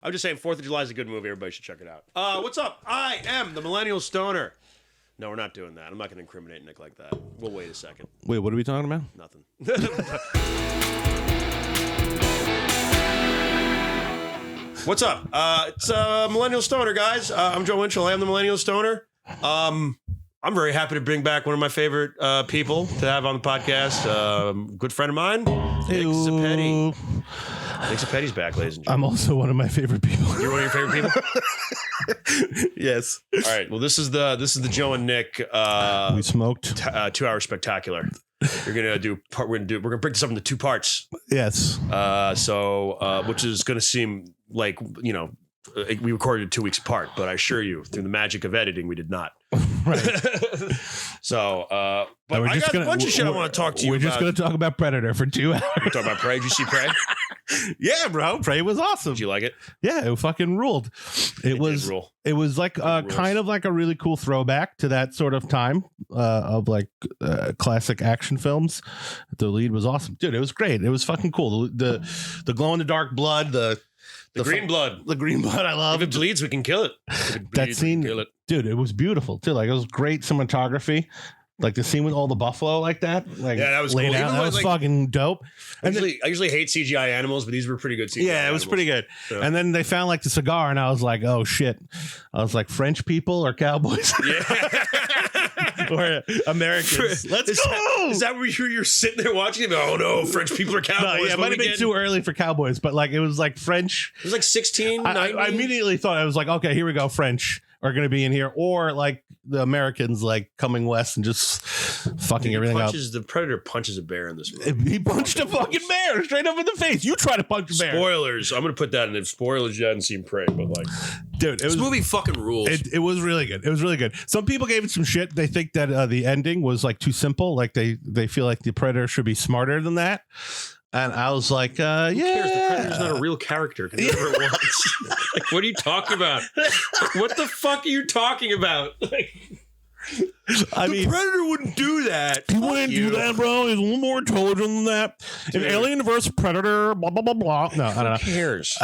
I'm just saying 4th of July is a good movie. Everybody should check it out. What's up? I am the Millennial Stoner. No, we're not doing that. I'm not going to incriminate Nick like that. We'll wait a second. Wait, what are we talking about? Nothing. What's up? It's Millennial Stoner, guys. I'm Joe Winchell. I am the Millennial Stoner. I'm very happy to bring back one of my favorite people to have on the podcast. Good friend of mine, Nick Zappetti. Nick Zappetti's back, ladies and gentlemen. I'm also one of my favorite people. You're one of your favorite people? Yes. All right. Well, this is the Joe and Nick. We smoked 2-hour spectacular. We're gonna break this up into 2 parts. Yes. Which is gonna seem like, you know, we recorded 2 weeks apart, but I assure you, through the magic of editing, we did not. Right. But I got a bunch of shit I want to talk to you about. We're just going to talk about Predator for 2 hours. We're talking about Prey. Did you see Prey? Yeah, bro. Prey was awesome. Did you like it? Yeah, it fucking ruled. It was like kind of like a really cool throwback to that sort of time of like classic action films. The lead was awesome. Dude, it was great. It was fucking cool. The glow in the dark blood, the green blood. The green blood, I love. If it bleeds, we can kill it. That scene, kill it. Dude, it was beautiful too. Like, it was great cinematography. Like the scene with all the buffalo like that. Like, yeah, that was laid cool. out. That was like, fucking dope. I usually hate CGI animals, but these were pretty good CGI Yeah, it was pretty good. So. And then they found like the cigar, and I was like, oh shit. I was like, French people or cowboys? Yeah. Or Americans. Let's go. Is that where you're sitting there watching it? Oh no, French people are cowboys. No, yeah, it might have been too early for cowboys, but like it was like French. It was like 16, I immediately thought, I was like, okay, here we go. French are going to be in here, or like the Americans like coming west and just fucking everything up. The Predator punches a bear in this movie. He punched a fucking bear straight up in the face. You try to punch a bear. Spoilers. I'm going to put that in. If spoilers, you hadn't seen Prey, but like, dude, this movie fucking rules. It was really good. It was really good. Some people gave it some shit. They think that the ending was like too simple. Like they feel like the Predator should be smarter than that. And I was like, yeah. Who cares? The Predator's not a real character. Can never once. Like, what are you talking about? What the fuck are you talking about? Like, the Predator wouldn't do that. He wouldn't do that, bro. He's a little more intelligent than that. An alien versus Predator, blah, blah, blah, blah. No, I don't know. Who cares?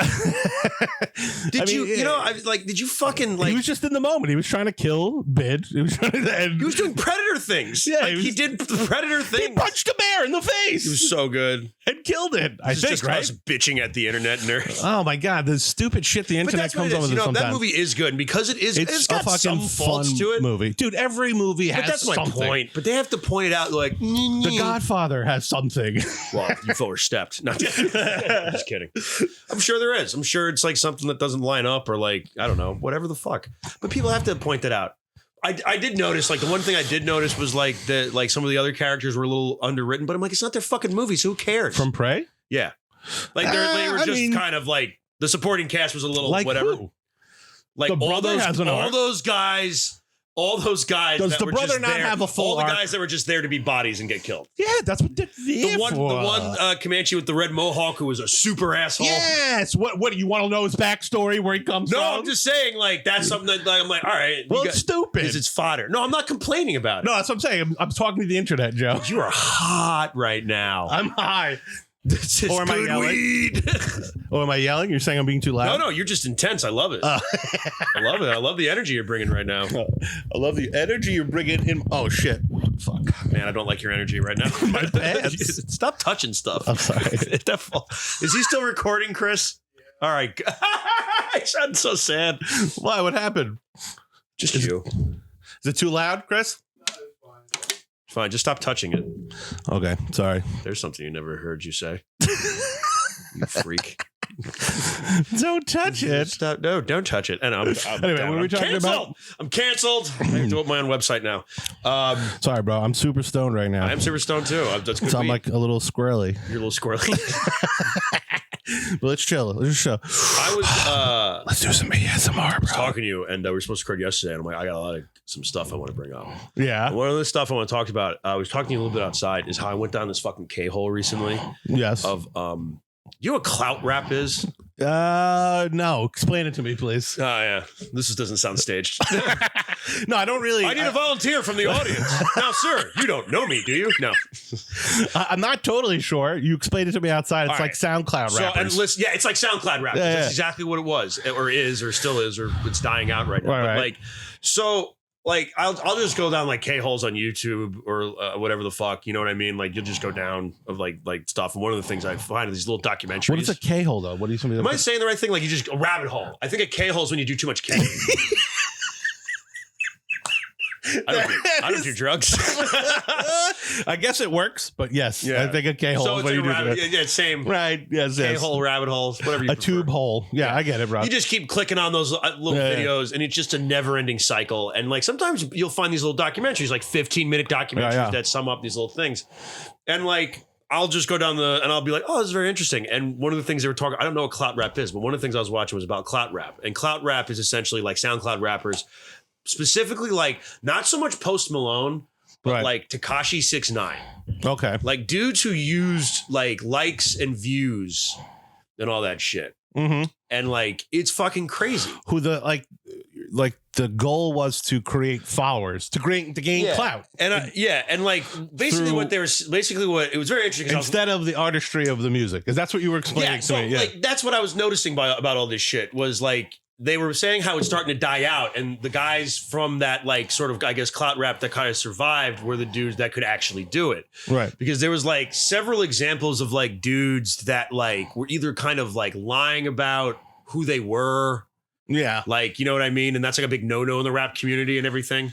Did you fucking like... He was just in the moment. He was trying to kill Bid. He was doing Predator things. Yeah. He did Predator things. He punched a bear in the face. He was so good. And killed it. I think, just right? Us bitching at the internet nerds. Oh my God. The stupid shit the internet comes on with sometimes. That movie is good. And because it's got some faults to it. Movie. Dude, every movie has that's something. My point. But they have to point it out like... The Godfather has something. Well, you've overstepped. No, just kidding. I'm sure there is. I'm sure it's like something that doesn't line up or like, I don't know, whatever the fuck. But people have to point that out. I did notice, like, the one thing I did notice was like some of the other characters were a little underwritten, but I'm like, it's not their fucking movie, so who cares? From Prey? Yeah. Like they were just kind of like, the supporting cast was a little like whatever. Who? Like the all those guys. All those guys. Does the brother not have a full arc? All the guys that were just there to be bodies and get killed. Yeah, that's what they're there for. The one Comanche with the red mohawk who was a super asshole. Yes. What do you want to know his backstory, where he comes from? No, I'm just saying, like, that's something that like, I'm like, all right. Well, it's stupid. Because it's fodder. No, I'm not complaining about it. No, that's what I'm saying. I'm talking to the internet, Joe. You are hot right now. I'm high. This is good weed. Or am I yelling? You're saying I'm being too loud? No, you're just intense. I love it. I love it. I love the energy you're bringing right now. I love the energy you're bringing in. Oh, shit. Fuck. Man, I don't like your energy right now. My pants. Stop touching stuff. I'm sorry. Is he still recording, Chris? All right. I sound so sad. Why? What happened? Just you. Is it too loud, Chris? Fine, just stop touching it. Okay, sorry. There's something you never heard you say. You freak. Don't touch it. Stop. No, don't touch it. And anyway, what are we talking about? I'm canceled. I have to open my own website now. Sorry, bro. I'm super stoned right now. I'm super stoned too. That's good. So I'm like a little squirrely. You're a little squirrely. But let's chill. Let's just chill. Let's do some ASMR, bro. I was talking to you, and we were supposed to record yesterday, and I'm like, I got some stuff I want to bring up. Yeah. One of the stuff I want to talk about, I was talking to you a little bit outside, is how I went down this fucking K-hole recently. Yes. Of, you know what clout rap is? No. Explain it to me, please. Oh, yeah. This doesn't sound staged. No, I don't really. I need a volunteer from the audience. Now, sir, you don't know me, do you? No. I'm not totally sure. You explained it to me outside. It's like SoundCloud rappers. And listen, yeah, it's like SoundCloud rappers. Yeah, That's exactly what it was, or is, or still is, or it's dying out right now. Right, but right. like, so. Like I'll just go down like K-holes on YouTube or whatever the fuck, you know what I mean? Like you'll just go down of like stuff. And one of the things I find are these little documentaries. What is a K-hole though? What are you? Am I saying the right thing? Like you just a rabbit hole. I think a K-hole is when you do too much K. I don't do drugs. I guess it works, but yes, Yeah. I think a K-hole So is it's what like you a do. rabbit, yeah, same. Right? Yes, yes. K-hole, rabbit holes, whatever you A prefer. tube hole. Yeah, I get it, bro. You just keep clicking on those little videos, and it's just a never-ending cycle. And like sometimes you'll find these little documentaries, like 15-minute documentaries that sum up these little things. And like I'll just go down and I'll be like, oh, this is very interesting. And one of the things they were talking, I don't know what clout rap is, but one of the things I was watching was about clout rap. And clout rap is essentially like SoundCloud rappers, specifically like not so much Post Malone, but like Tekashi 6ix9ine. Okay. Like dudes who used like likes and views and all that shit. Mm-hmm. And like it's fucking crazy. Who the the goal was to create followers, to gain clout. And and like basically what it was very interesting instead of the artistry of the music, because that's what you were explaining to me. Yeah, like that's what I was noticing about all this shit was like they were saying how it's starting to die out, and the guys from that like sort of I guess clout rap that kind of survived were the dudes that could actually do it, right? Because there was like several examples of like dudes that like were either kind of like lying about who they were, like you know what I mean, and that's like a big no-no in the rap community and everything.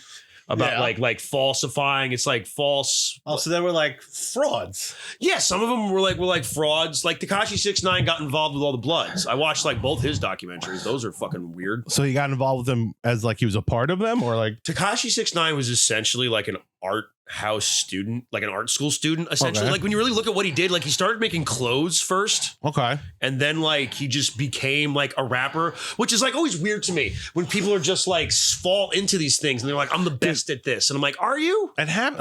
About like falsifying. It's like false. Oh, so they were like frauds. Yeah, some of them were like frauds. Like Tekashi 6ix9ine got involved with all the Bloods. I watched like both his documentaries. Those are fucking weird. So he got involved with them as like he was a part of them, or like Tekashi 6ix9ine was essentially like an art house student, like an art school student, essentially. Like when you really look at what he did, like he started making clothes first. Okay. And then like he just became like a rapper, which is like always weird to me when people are just like fall into these things and they're like, I'm the best at this. And I'm like, are you? And yeah,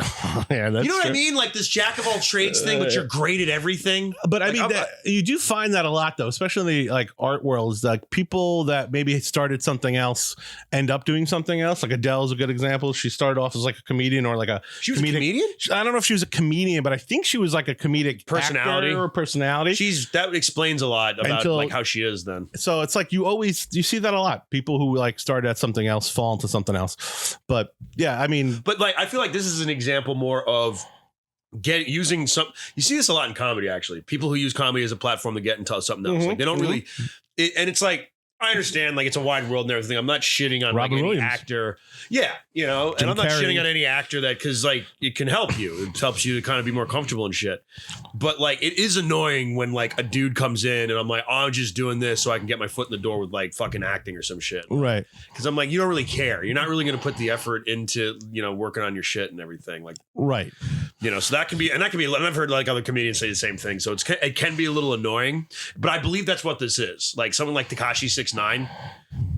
that's you know what true. I mean? Like this jack of all trades thing, but you're great at everything. But I like, mean, you do find that a lot though, especially in the like art world, is like people that maybe started something else end up doing something else. Like Adele's a good example. She started off as like a comedian or like she was a comedian? I don't know if she was a comedian, but I think she was like a comedic personality or personality. That explains a lot about like how she is then. So it's like you see that a lot. People who like started at something else fall into something else. But yeah, I mean, but like I feel like this is an example more of using some. You see this a lot in comedy actually. People who use comedy as a platform to get into something else. Like they don't really, and it's like. I understand, like it's a wide world and everything. I'm not shitting on like any actor. Yeah, you know, and I'm not shitting on any actor that because like it can help you. It helps you to kind of be more comfortable and shit. But like it is annoying when like a dude comes in and I'm like, oh, I'm just doing this so I can get my foot in the door with like fucking acting or some shit. Right. Because I'm like, you don't really care. You're not really going to put the effort into, you know, working on your shit and everything. Like, right. You know, so that can be, and I've heard like other comedians say the same thing. So it can be a little annoying, but I believe that's what this is. Like someone like Tekashi 6ix9ine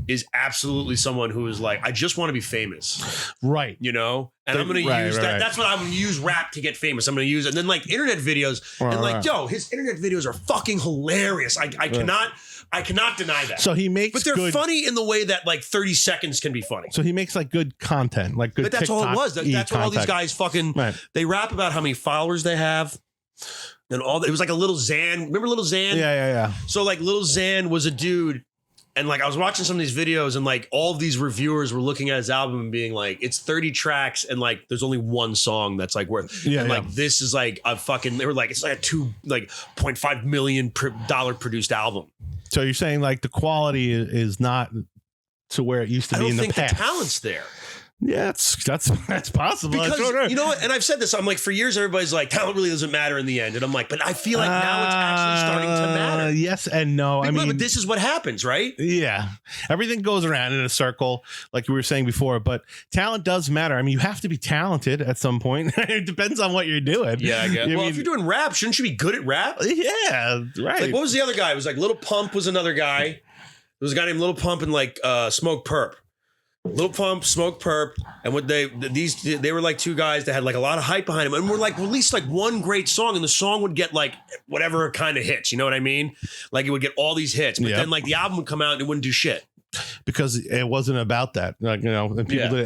is absolutely someone who is like, I just want to be famous. Right. You know? And I'm going to use that. Right. That's what I'm going to use rap to get famous. I'm going to use, and then like internet videos and like, yo, his internet videos are fucking hilarious. I cannot deny that. So he makes, but they're funny in the way that like 30 seconds can be funny. So he makes like good content, like good. But that's TikTok all it was. That's what all these guys fucking. Right. They rap about how many followers they have, and all. It was like a Little Xan. Remember Little Xan? Yeah. So like Little Xan was a dude. And like I was watching some of these videos and like all of ththese reviewers were looking at his album and being like, it's 30 tracks and like there's only one song that's like worth. And like this is like a fucking, they were like, it's like a $2.5 million produced album. So you're saying like the quality is not to where it used to be in the past. I don't think the talent's there. Yeah, that's possible. Because you know what? And I've said this. I'm like, for years, everybody's like, talent really doesn't matter in the end. And I'm like, but I feel like now it's actually starting to matter. Yes and no. But this is what happens, right? Yeah, everything goes around in a circle, like you were saying before. But talent does matter. I mean, you have to be talented at some point. It depends on what you're doing. Yeah, I guess. Well, if you're doing rap, shouldn't you be good at rap? Yeah, right. Like, what was the other guy? It was like Little Pump was another guy. There was a guy named Little Pump and like Smoke Perp. Lil Pump, Smoke Perp, and what they were like two guys that had like a lot of hype behind them, and were like released like one great song, and the song would get like whatever kind of hits. You know what I mean? Like it would get all these hits, but then like the album would come out and it wouldn't do shit. Because it wasn't about that, like, you know, and people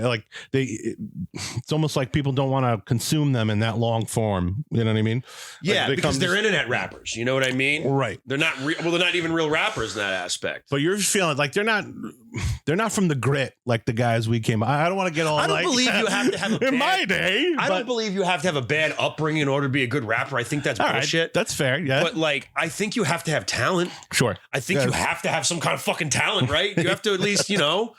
it's almost like people don't want to consume them in that long form. You know what I mean? Yeah, like because they're internet rappers. You know what I mean? Right. They're not they're not even real rappers in that aspect. But you're feeling like they're not from the grit like the guys we came. I don't want to get all. I don't believe you have to have in my day. I don't believe you have to have a bad upbringing in order to be a good rapper. I think that's bullshit. Right, that's fair. Yeah, but like I think you have to have talent. Sure. I think you have to have some kind of fucking talent, right? You have to at least, you know.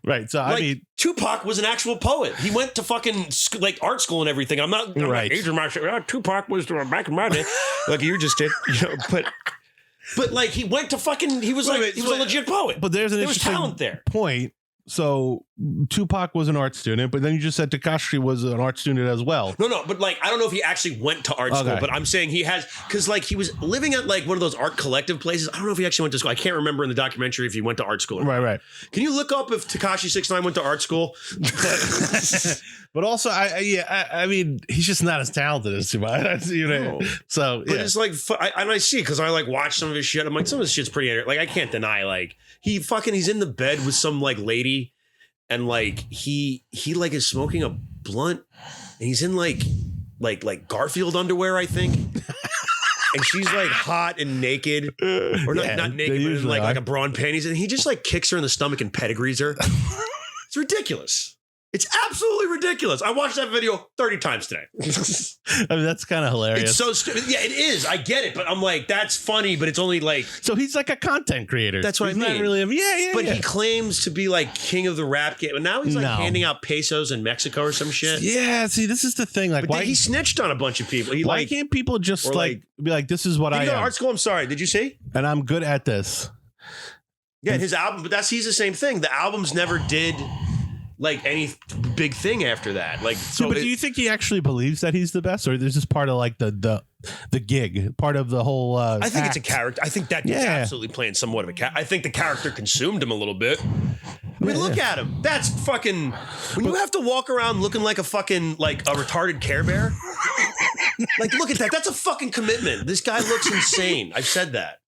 Right. So like, I mean, Tupac was an actual poet. He went to fucking like art school and everything. I'm not Adrian Marshall. Tupac was back in my day, like you just did, you know. But like he went to fucking. He was a legit poet. But there was talent there. Point. So Tupac was an art student, but then you just said Tekashi was an art student as well. No, but like I don't know if he actually went to art school, but I'm saying he has, because like he was living at like one of those art collective places. I don't know if he actually went to school. I can't remember in the documentary if he went to art school. Right. Can you look up if Tekashi 6ix9ine went to art school? But also, I mean, he's just not as talented as Tupac. You know, so but it's like I see because I like watch some of his shit. I'm like, some of this shit's pretty. Like I can't deny like he's in the bed with some like lady, and like he like is smoking a blunt, and he's in like Garfield underwear, I think. And she's like hot and naked, or not naked, but in like a bra and panties, and he just like kicks her in the stomach and pedigrees her. It's ridiculous. It's absolutely ridiculous. I watched that video 30 times today. I mean, that's kind of hilarious. It's so stupid. Yeah, it is. I get it, but I'm like, that's funny, but it's only like. So he's like a content creator. That's what I mean. Not really, But he claims to be like king of the rap game, and now he's like handing out pesos in Mexico or some shit. Yeah. See, this is the thing. Like, why he snitched on a bunch of people? Why can't people just like be like, this is what I am? Art school. I'm sorry. Did you see? And I'm good at this. Yeah, his album, but he's the same thing. The albums never did like any big thing after that. Like, so but do you think he actually believes that he's the best, or is this part of like the gig, part of the whole? I think it's a character. I think that he's absolutely playing somewhat of a character. I think the character consumed him a little bit. I mean, look at him. That's fucking. When you have to walk around looking like a fucking like a retarded Care Bear. Like, look at that. That's a fucking commitment. This guy looks insane. I've said that.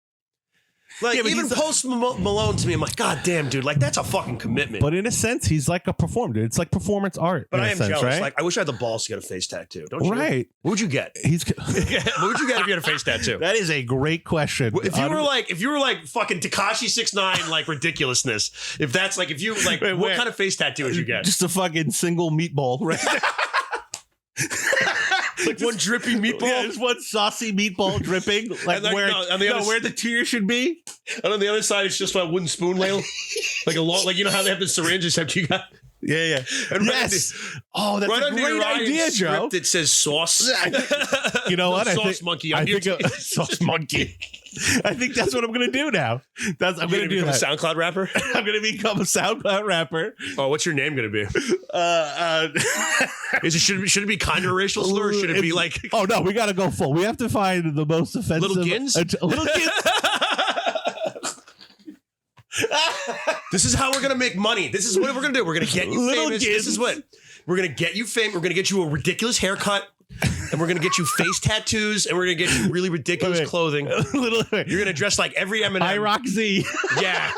Like, even Post Malone to me, I'm like, God damn, dude, like, that's a fucking commitment. But in a sense, he's like a performer, dude. It's like performance art. But I am jealous. Right? Like, I wish I had the balls to get a face tattoo. Don't you? Right. What would you get? What would you get if you had a face tattoo? That is a great question. If you were like fucking Tekashi 6ix9ine, like ridiculousness. If that's like, if you like, what kind of face tattoo would you get? Just a fucking single meatball, right? Like one drippy meatball? Yeah, just one saucy meatball dripping. Like where the tear should be. And on the other side, it's just a wooden spoon ladle. Like a long, like, you know how they have the syringe, except you got. Yeah. And yes. That's a great idea, Joe. It says sauce. You know what? Sauce monkey on YouTube. Sauce monkey. I think that's what I'm going to do now. I'm going to become a SoundCloud rapper. I'm going to become a SoundCloud rapper. Oh, what's your name going to be? Should it be kind of a racial slur? Or should it be like? Oh no, we got to go full. We have to find the most offensive. Little Gins. Little Gins. This is how we're gonna make money. This is what we're gonna do. We're gonna get you famous. This is what we're gonna get you famous. We're gonna get you a ridiculous haircut, and we're gonna get you face tattoos, and we're gonna get you really ridiculous clothing. You're gonna dress like every Eminem. IROC Z. Yeah.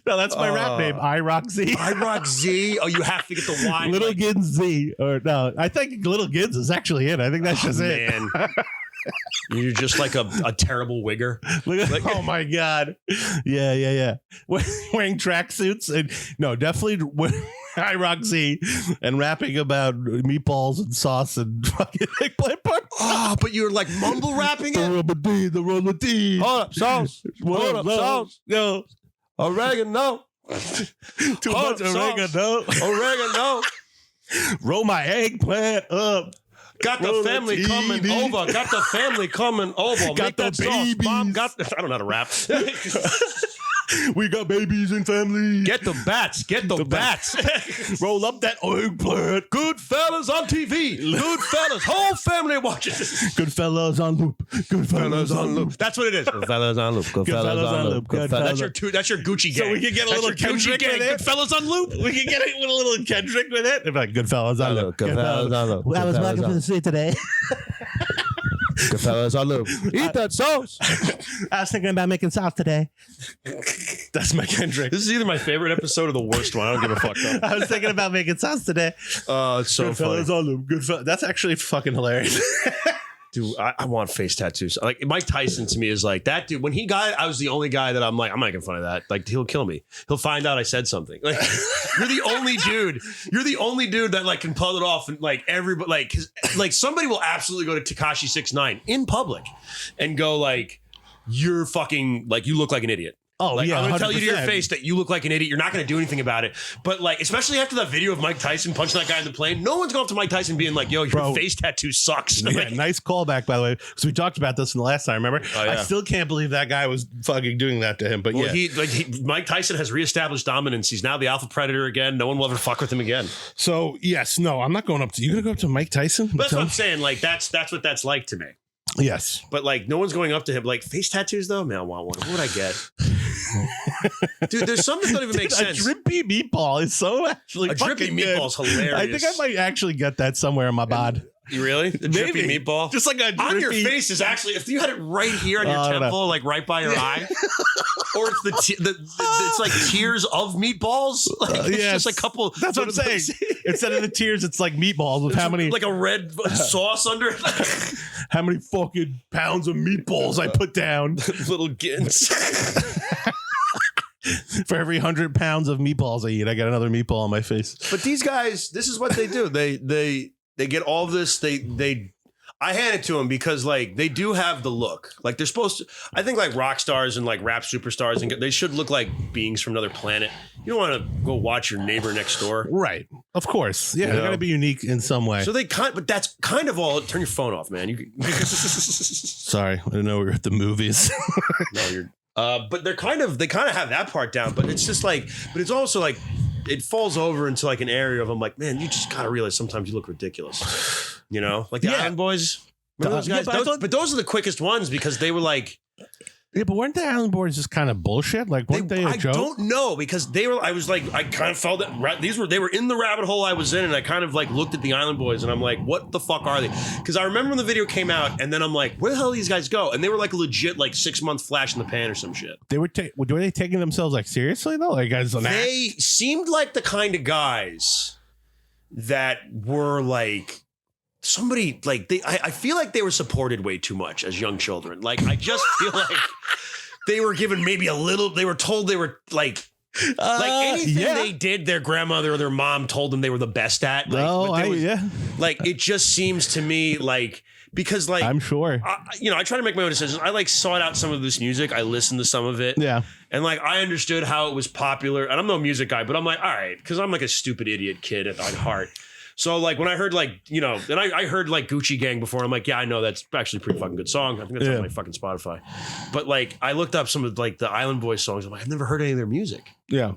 No, that's my rap name. IROC Z. IROC Z. Oh, you have to get the Y. Little Gins Z. Or no, I think Little Gins is actually it. I think that's just it. You're just like a terrible wigger. Like, oh my God. Yeah. Wearing tracksuits and no, definitely IROC Z and rapping about meatballs and sauce and fucking like oh, but you're like mumble rapping it? The Roll-a-dee. Hold up, sauce. Hold up, sauce. Yo. Oregano. Too much oregano. Roll my eggplant up. Got the family coming over. Got the family coming over. Got the baby. Mom got. I don't know how to rap. We got babies and family. Get the bats. Get the bats. Roll up that eggplant. Goodfellas on TV. Goodfellas. Whole family watches. Goodfellas on loop. Goodfellas on loop. That's what it is. Goodfellas on loop. Goodfellas on loop. Goodfellas. That's your Gucci gang. So we can get a little Kendrick with it. Goodfellas on loop. We can get a little Kendrick with it. They're like, Goodfellas on loop. Goodfellas on loop. I was walking for the street today. Goodfellas on loop. Eat that sauce. I was thinking about making sauce today. That's my Kendrick. This is either my favorite episode or the worst one. I don't give a fuck though. I was thinking about making sauce today. Oh, it's so funny. Goodfellas on loop. Goodfellas. That's actually fucking hilarious. Dude, I want face tattoos. Like Mike Tyson to me is like that dude. When he got, I was the only guy that I'm like, I'm not making fun of that. Like he'll kill me. He'll find out I said something. Like you're the only dude. You're the only dude that like can pull it off and like everybody like like somebody will absolutely go to Tekashi 6ix9ine in public and go like, you're fucking like you look like an idiot. Oh, like, yeah, I'm going to tell you to your 100%. face that you look like an idiot. You're not going to do anything about it. But like, especially after that video of Mike Tyson punching that guy in the plane, no one's going up to Mike Tyson being like, yo, your face tattoo sucks. Yeah, nice callback, by the way, because we talked about this in the last time, remember? Oh, yeah. I still can't believe that guy was fucking doing that to him, but well, yeah. Mike Tyson has reestablished dominance. He's now the alpha predator again. No one will ever fuck with him again. So, yes, no, I'm not going up to, you going to go up to Mike Tyson? But that's what I'm saying. Like, that's what that's like to me. Yes. But like, no one's going up to him. Like, face tattoos, though? Man, I want one. What would I get? Dude, there's some that don't even make sense. A drippy meatball is so actually a drippy meatball's hilarious. I think I might actually get that somewhere in my bod. You really? The drippy meatball? Just like a drippy. On your face is actually, if you had it right here on your temple, like right by your eye, or it's it's like tiers of meatballs. Like, it's just a couple. That's what I'm saying. Instead of the tiers, it's like meatballs with how many, like a red sauce under it. How many fucking pounds of meatballs I put down. Little gins. For every 100 pounds of meatballs I eat, I got another meatball on my face. But these guys, this is what they do. They get all this. I hand it to them because like they do have the look. Like they're supposed to. I think like rock stars and like rap superstars, and they should look like beings from another planet. You don't want to go watch your neighbor next door, right? Of course, yeah. They're gonna be unique in some way. So but that's kind of all. Turn your phone off, man. Sorry, I didn't know we were at the movies. No, you're. But they kind of have that part down. But it's just like, but it's also like. It falls over into like an area of I'm like, man, you just gotta realize sometimes you look ridiculous, you know, like the Island Boys. Remember those guys? Yeah, but those are the quickest ones because they were like, yeah, but weren't the Island Boys just kind of bullshit? Like, weren't they a joke? I don't know because they were. I was like, I kind of felt that they were in the rabbit hole I was in, and I kind of like looked at the Island Boys, and I'm like, what the fuck are they? Because I remember when the video came out, and then I'm like, where the hell do these guys go? And they were like a legit like 6-month flash in the pan or some shit. They were they taking themselves like seriously though? Like guys, they seemed like the kind of guys that were like. Somebody like I feel like they were supported way too much as young children. Like I just feel like they were given maybe a little. They were told they were like anything they did, their grandmother or their mom told them they were the best at. Like, like it just seems to me like because like I'm sure I try to make my own decisions. I like sought out some of this music. I listened to some of it. Yeah, and like I understood how it was popular. And I'm no music guy, but I'm like all right because I'm like a stupid idiot kid at heart. So like when I heard like, and I heard like Gucci Gang before, I'm like, yeah, I know that's actually a pretty fucking good song. I think that's on my fucking Spotify. But like I looked up some of like the Island Boys songs. I'm like, I've never heard any of their music. Yeah.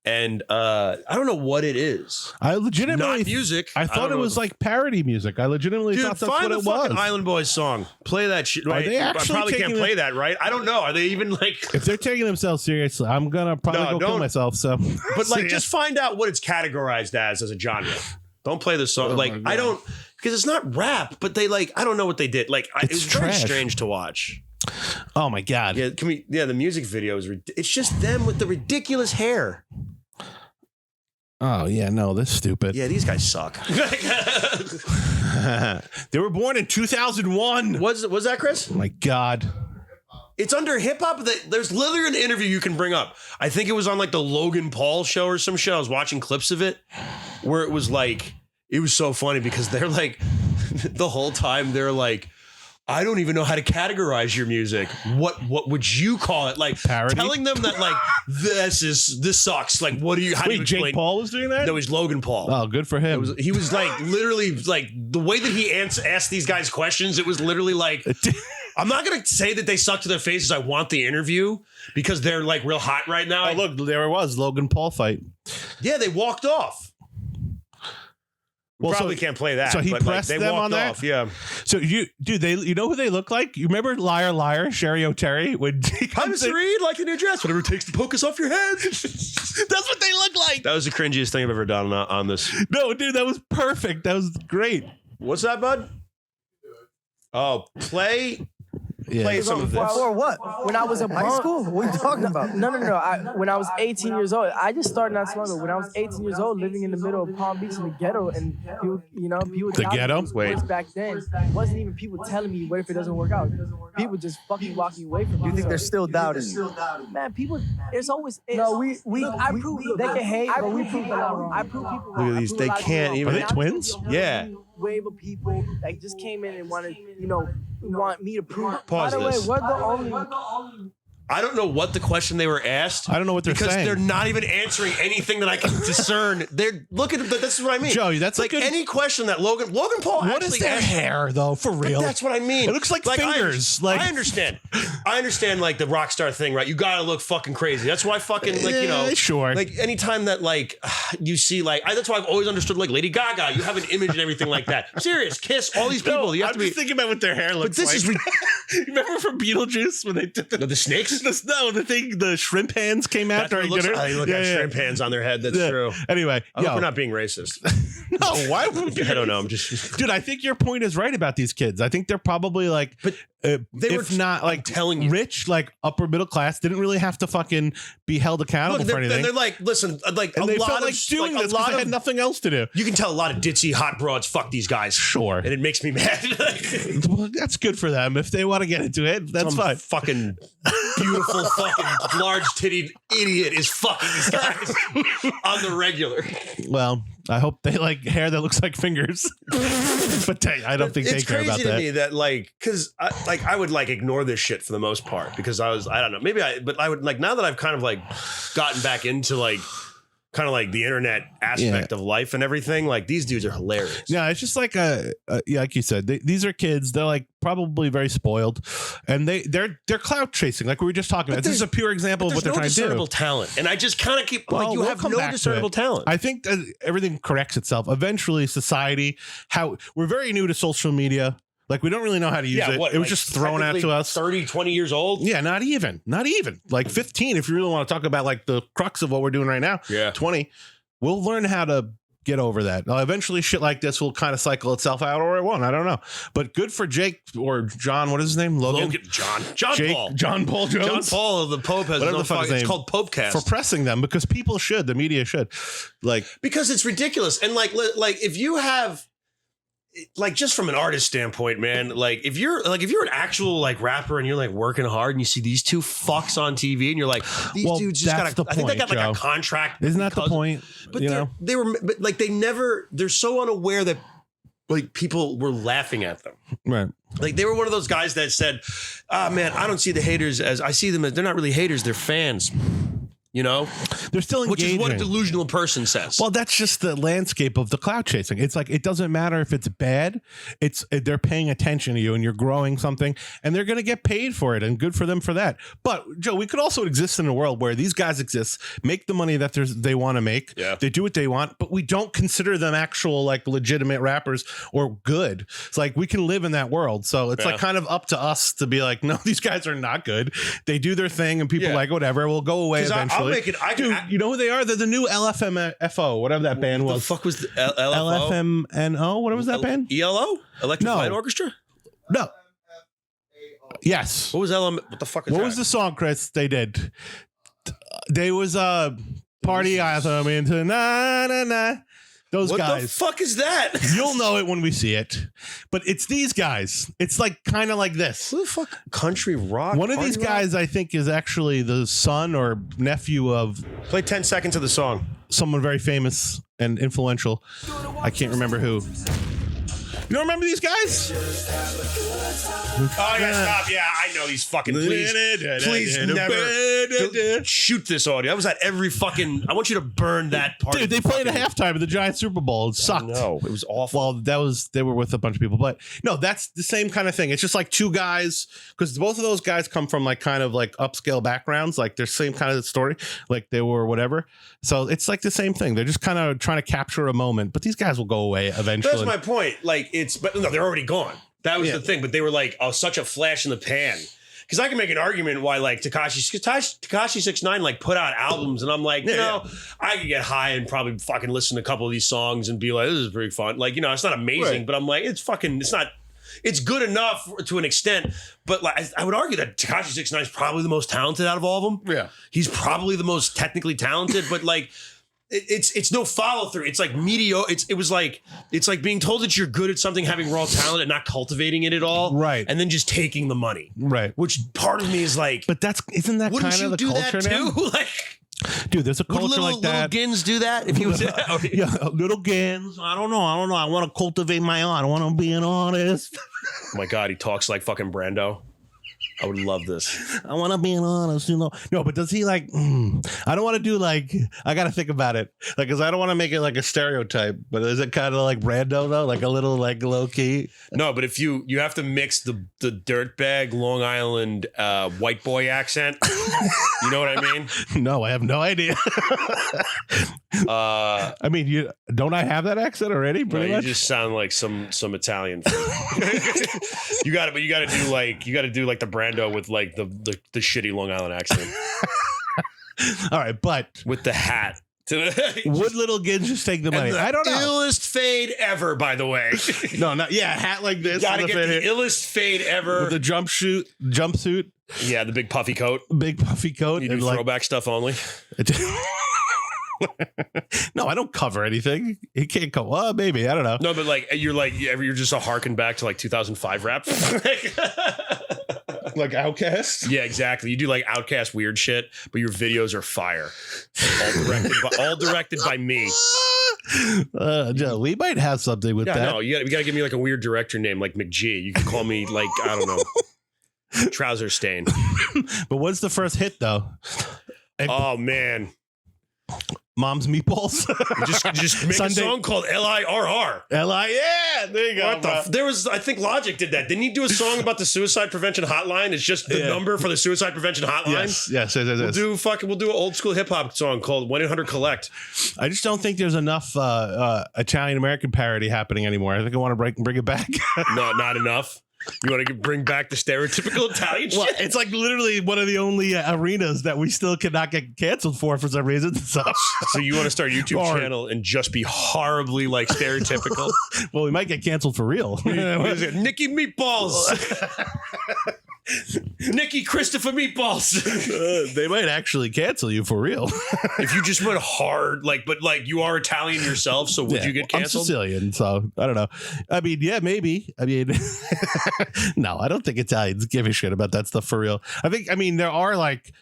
And I don't know what it is. I legitimately not music. I thought it was like parody music. I legitimately thought that's what it was. Find the fucking Island Boys song. Play that shit. Right? They actually I probably can't play that, right? I don't know. Are they even like? If they're taking themselves seriously, I'm gonna probably go kill myself. So, but like, just find out what it's categorized as a genre. Don't play this song. I don't because it's not rap. But they like I don't know what they did. Like it was very strange to watch. Oh my god. Yeah, the music video is. It's just them with the ridiculous hair. Oh yeah, no, that's stupid. Yeah, these guys suck. They were born in 2001. Was that Chris? Oh my god. It's under hip hop. There's literally an interview you can bring up. I think it was on like the Logan Paul show or some shit. I was watching clips of it where it was like, it was so funny because they're like, the whole time they're like, I don't even know how to categorize your music. What would you call it? Like parody? Telling them that like this sucks. Like what do you? How do you explain? Jake Paul was doing that? No, it was Logan Paul. Oh, good for him. He was like literally like the way that he asked these guys questions. It was literally like I'm not gonna say that they suck to their faces. I want the interview because they're like real hot right now. Oh, look, there it was, Logan Paul fight. Yeah, they walked off. Well, probably can't play that. So he pressed they them walked on that. off, yeah. So you know who they look like? You remember Liar Liar, Sherry O'Terry? When Hi, Mr. Reed, like a new dress, whatever it takes to poke us off your head. That's what they look like. That was the cringiest thing I've ever done on this. No, dude, that was perfect. That was great. What's that, bud? Oh, play some of this. For what? When I was in high school? What are you talking about? No. When I was 18 years old, I just started not so long ago. When I was 18 years old, living in the middle of Palm Beach in the ghetto, and people, the ghetto. Wait, back then, it wasn't even people telling me, "What if it doesn't work out?" People just fucking walking away from me. You think they're still doubting you? Man, people. It's always. No, I prove they can hate, but we prove a lot wrong. I prove people wrong. Look at these. They can't even. Are they twins? Yeah. Wave of people that just came in and wanted, want me to prove. Pause By the this. way, we're the only. I don't know what the question they were asked. I don't know what they're because saying. they're not even answering anything that I can discern. They're looking at that's what I mean. Joey, that's like any question that Logan Paul What actually is their asked. Hair though? For real, But that's what I mean. It looks like fingers. I understand. I understand like the rock star thing, right? You gotta look fucking crazy. That's why fucking sure. Like anytime that like you see that's why I've always understood like Lady Gaga. You have an image and everything like that. Serious, Kiss, all these people. No, you have I'm to be just thinking about what their hair looks But this like. is You remember from Beetlejuice when they did the snakes? The shrimp hands came out That's what during it looks dinner. like. They look like shrimp hands on their head. That's true. Anyway, I hope we're not being racist. no, why would we? I don't know. I'm just Dude, I think your point is right about these kids. I think they're probably like, But they were not like telling you. rich, like upper middle class, didn't really have to fucking be held accountable for anything. And they're like, listen, like and a they lot felt of like doing this because they had nothing else to do. You can tell a lot of ditzy hot broads fuck these guys. Sure. And it makes me mad. Well, that's good for them. If they want to get into it, that's fine. Fucking beautiful fucking large titted idiot is fucking these guys on the regular. Well, I hope they like hair that looks like fingers. But I don't think they care about that. It's crazy to me that like, because I would like ignore this shit for the most part because I don't know, but I would like now that I've kind of like gotten back into like kind of like the internet aspect of life and everything. Like these dudes are hilarious. Yeah, it's just like like you said, these are kids. They're like probably very spoiled, and they're clout chasing. Like we were just talking about. This is a pure example of what they're trying to do. There's no discernible talent, and I just kind of keep like you we'll have come no back to discernible it. talent. I think that everything corrects itself. Eventually, society, how we're very new to social media. Like we don't really know how to use it. It was just thrown out to us. 30, 20 years old. Yeah, not even like 15. If you really want to talk about like the crux of what we're doing right now. Yeah, 20. We'll learn how to get over that. Eventually shit like this will kind of cycle itself out, or it won't. I don't know. But good for Jake or John. What is his name? Logan John Jake, Paul. John Paul Jones. John Paul of the Pope has whatever the fuck his name. It's called Popecast. For pressing them because people should. The media should. Like because it's ridiculous. And like if you have like just from an artist standpoint, man, like if you're an actual like rapper and you're like working hard and you see these two fucks on TV and you're like, these dudes just got I think they got like a contract. Isn't that the point? But they're so unaware that like people were laughing at them. Right. Like they were one of those guys that said, man, I don't see the haters as I see them as they're not really haters, they're fans. You know, they're still engaging. Which is what a delusional person says. Well, that's just the landscape of the clout chasing. It's like it doesn't matter if it's bad. They're paying attention to you and you're growing something and they're going to get paid for it and good for them for that. But Joe, we could also exist in a world where these guys exist, make the money that they want to make. Yeah. They do what they want, but we don't consider them actual like legitimate rappers or good. It's like we can live in that world. So it's like kind of up to us to be like, no, these guys are not good. They do their thing and people like whatever will go away eventually. Dude, you know who they are? They're the new LFMFO, whatever that band was. The fuck was the LFO? LFMNO? What was that band? ELO? Electric Light Orchestra? No. Yes. What was LM? What the fuck is that? What was the song, Chris, they did? They was Party Anthem into na na na. Those guys. What the fuck is that? You'll know it when we see it. But it's these guys. It's like kind of like this. Who the fuck? Country rock? One of these guys, I think, is actually the son or nephew of... Play 10 seconds of the song. Someone very famous and influential. I can't remember who. You don't remember these guys? Oh yeah, stop! Yeah, I know these fucking. Please never shoot this audio. I was at every fucking. I want you to burn that part. Dude, they played at halftime of the Giants Super Bowl. It sucked. No, it was awful. Well, they were with a bunch of people, but no, that's the same kind of thing. It's just like two guys, because both of those guys come from like kind of like upscale backgrounds, like they're same kind of story, like they were whatever. So it's like the same thing. They're just kind of trying to capture a moment, but these guys will go away eventually. That's my point. Like but no, they're already gone. That was the thing. But they were like, such a flash in the pan. Because I can make an argument why like Tekashi 6ix9ine like put out albums, and I'm like, I could get high and probably fucking listen to a couple of these songs and be like, this is pretty fun. Like, it's not amazing, but I'm like, it's good enough to an extent. But like, I would argue that Tekashi 6ix9ine is probably the most talented out of all of them. Yeah, he's probably the most technically talented, but like. It's no follow through. It's like mediocre. It's like being told that you're good at something, having raw talent, and not cultivating it at all. Right. And then just taking the money. Right. Which part of me is like, but isn't that kind of the culture now? Like, dude, there's a culture like that. Little Gins do that? If he was, yeah, Little Gins. I don't know. I want to cultivate my art. I want to be an artist. Oh my God, he talks like fucking Brando. I would love this. I want to be an honest, No, but does he like, I don't want to do like, I got to think about it. Like, cause I don't want to make it like a stereotype, but is it kind of like Brando though? Like a little like low key? No, but if you have to mix the dirtbag Long Island white boy accent, you know what I mean? No, I have no idea. I mean, don't I have that accent already? No, you just sound like some Italian. You got to do like the Brando with like the shitty Long Island accent. All right, but with the hat. Would Little Gins just take the money? I don't know. Illest fade ever, by the way. No, not hat like this. Gotta get the illest fade ever with the jumpsuit. Yeah, the big puffy coat. You do throwback stuff only. No, I don't cover anything. He can't go. Well, maybe I don't know. No, but you're just a harken back to like 2005 rap. Like Outkast? Yeah, exactly. You do like Outkast weird shit, but your videos are fire. All directed by me. Joe, we might have something with that. No, you got to give me like a weird director name, like McG. You can call me like, I don't know, Trouser Stain. But what's the first hit though? Oh man. Mom's Meatballs. just make Sunday. A song called L.I.R.R. Yeah, there you go. There was, I think Logic did that. Didn't he do a song about the suicide prevention hotline? It's just the number for the suicide prevention hotline. Yes. We'll do an old school hip hop song called 1-800-COLLECT. I just don't think there's enough Italian American parody happening anymore. I think I want to bring it back. No, not enough. You want to bring back the stereotypical Italian shit? Well, it's like literally one of the only arenas that we still cannot get canceled for some reason. So you want to start a YouTube channel and just be horribly like stereotypical? Well, we might get canceled for real. What is it? Nicky Meatballs. Nicky Christopher Meatballs. They might actually cancel you for real. If you just went hard, but you are Italian yourself, so would you get canceled? I'm Sicilian, so I don't know. I mean, yeah, maybe. I mean, no, I don't think Italians give a shit about that stuff for real. I mean, there are like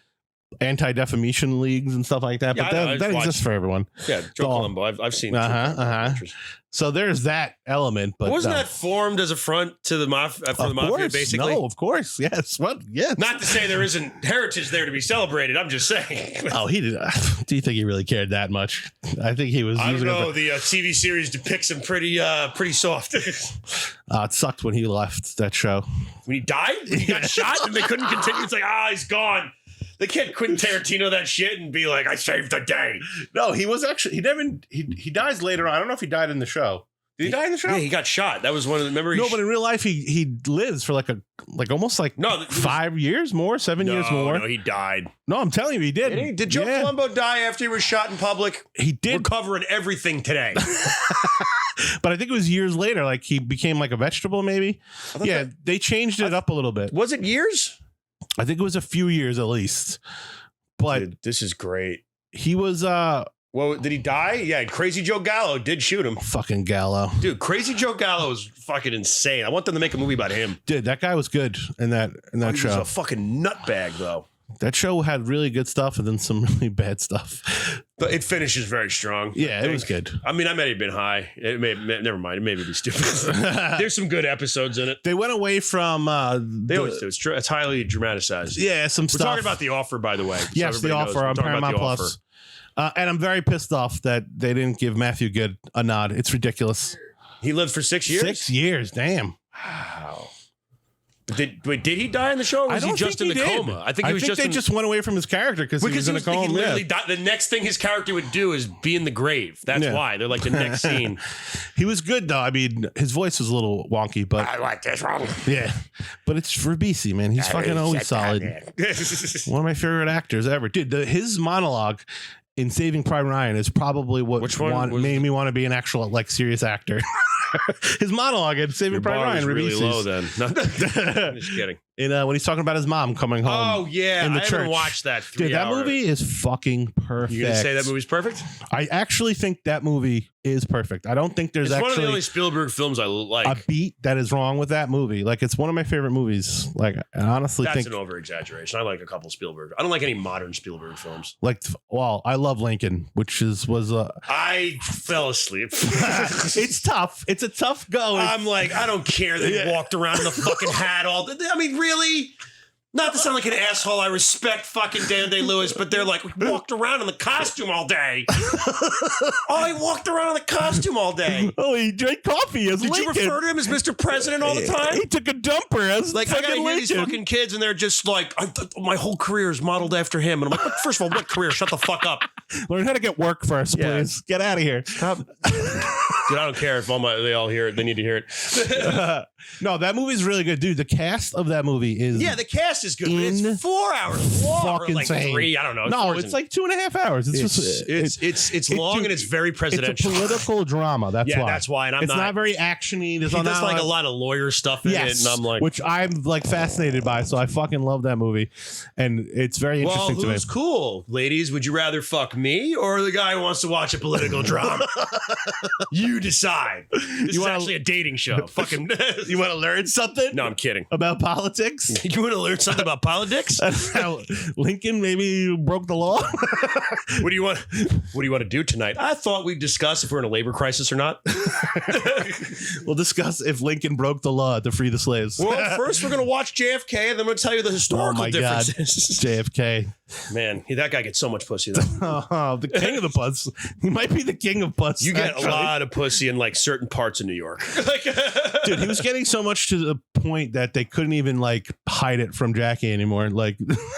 anti-defamation leagues and stuff like that, but that exists for everyone. Yeah, Joe Colombo. I've seen it. So there's that element, but wasn't that formed as a front to the mafia? For the mafia, basically. No, of course, yes. What? Yes. Not to say there isn't heritage there to be celebrated. I'm just saying. Oh, he did. Do you think he really cared that much? I think he was. I don't know. The TV series depicts him pretty soft. It sucked when he left that show. When he died, when he got shot, and they couldn't continue. It's like, he's gone. They can't Quentin Tarantino that shit and be like, I saved the day. No, he was actually, he dies later on. I don't know if he died in the show. Did he die in the show? Yeah, he got shot. That was one of the, remember? No, but in real life, he lives for almost 5 years more, 7 years more. No, he died. No, I'm telling you, he did. Did Joe Colombo die after he was shot in public? He did. We're covering everything today. But I think it was years later, like he became like a vegetable maybe. Yeah, they changed it up a little bit. Was it years? I think it was a few years at least. But dude, this is great. He was well, did he die? Yeah, Crazy Joe Gallo did shoot him. Fucking Gallo. Dude, Crazy Joe Gallo is fucking insane. I want them to make a movie about him. Dude, that guy was good in that show. He was a fucking nutbag though. That show had really good stuff and then some really bad stuff. But it finishes very strong. Yeah, it was good. I mean, I might have been high. Never mind. It may be stupid. There's some good episodes in it. They went away from. They always do. It's highly dramatized. Yeah, some We're stuff. talking about The Offer, by the way. Yes, The Offer on Paramount Plus. And I'm very pissed off that they didn't give Matthew Good a nod. It's ridiculous. He lived for 6 years? 6 years, damn. Wow. Did he die in the show, or was he just in the coma? I think they just went away from his character because he was in a coma. He literally died. The next thing his character would do is be in the grave. That's why. They're like the next scene. He was good, though. I mean, his voice was a little wonky, but... I like this one. Yeah. But it's for BC, man. He's fucking always solid. One of my favorite actors ever. Dude, his monologue in Saving Private Ryan is probably what made me want to be an actual, like, serious actor. His monologue in Saving Private Ryan really low then. I'm just kidding. When he's talking about his mom coming home. Oh yeah, in the I church. haven't watched that. Dude, that movie is fucking perfect. You gonna say that movie's perfect? I actually think that movie is perfect. I don't think there's it's actually one of the only Spielberg films I like. A beat that is wrong with that movie. Like, it's one of my favorite movies. Like, I honestly That's think an over exaggeration. I like a couple Spielberg. I don't like any modern Spielberg films. Like, well, I love Lincoln, which was I fell asleep. It's tough. It's a tough go. I'm like, I don't care that he walked around in the fucking hat all. I mean, really? Not to sound like an asshole, I respect fucking Daniel Day-Lewis, but they're like, walked around in the costume all day. Oh, he walked around in the costume all day. Oh, he drank coffee as Did Lincoln. you refer to him as Mr. President all the time? He took a dumper as like, I gotta hear these fucking kids, and they're just like, my whole career is modeled after him. And I'm like, first of all, what career? Shut the fuck up. Learn how to get work first, please. Get out of here. Stop. Dude, I don't care if they all hear it. They need to hear it. No, that movie's really good, dude. The cast of that movie is the cast is good. But it's 4 hours long, fucking or like insane. 3. I don't know. No, it's like 2.5 hours. It's long and it's very presidential. It's a political drama. That's why. That's why. And it's not very actiony. He does like a lot of lawyer stuff in it, and I'm like, which I'm like fascinated by. So I fucking love that movie, and it's very interesting to me. Who's cool, ladies? Would you rather fuck me or the guy who wants to watch a political drama? You decide. This is actually a dating show. Fucking. You want to learn something? No, I'm kidding. About politics? You want to learn something about politics? How Lincoln maybe broke the law. What do you want to do tonight? I thought we'd discuss if we're in a labor crisis or not. We'll discuss if Lincoln broke the law to free the slaves. Well, first we're going to watch JFK, and then I'm going to tell you the historical differences. God. JFK. Man, that guy gets so much pussy, though. The king of the puss. He might be the king of puss. You get a lot of pussy in like certain parts of New York. Dude, he was getting so much to the point that they couldn't even like hide it from Jackie anymore. Like,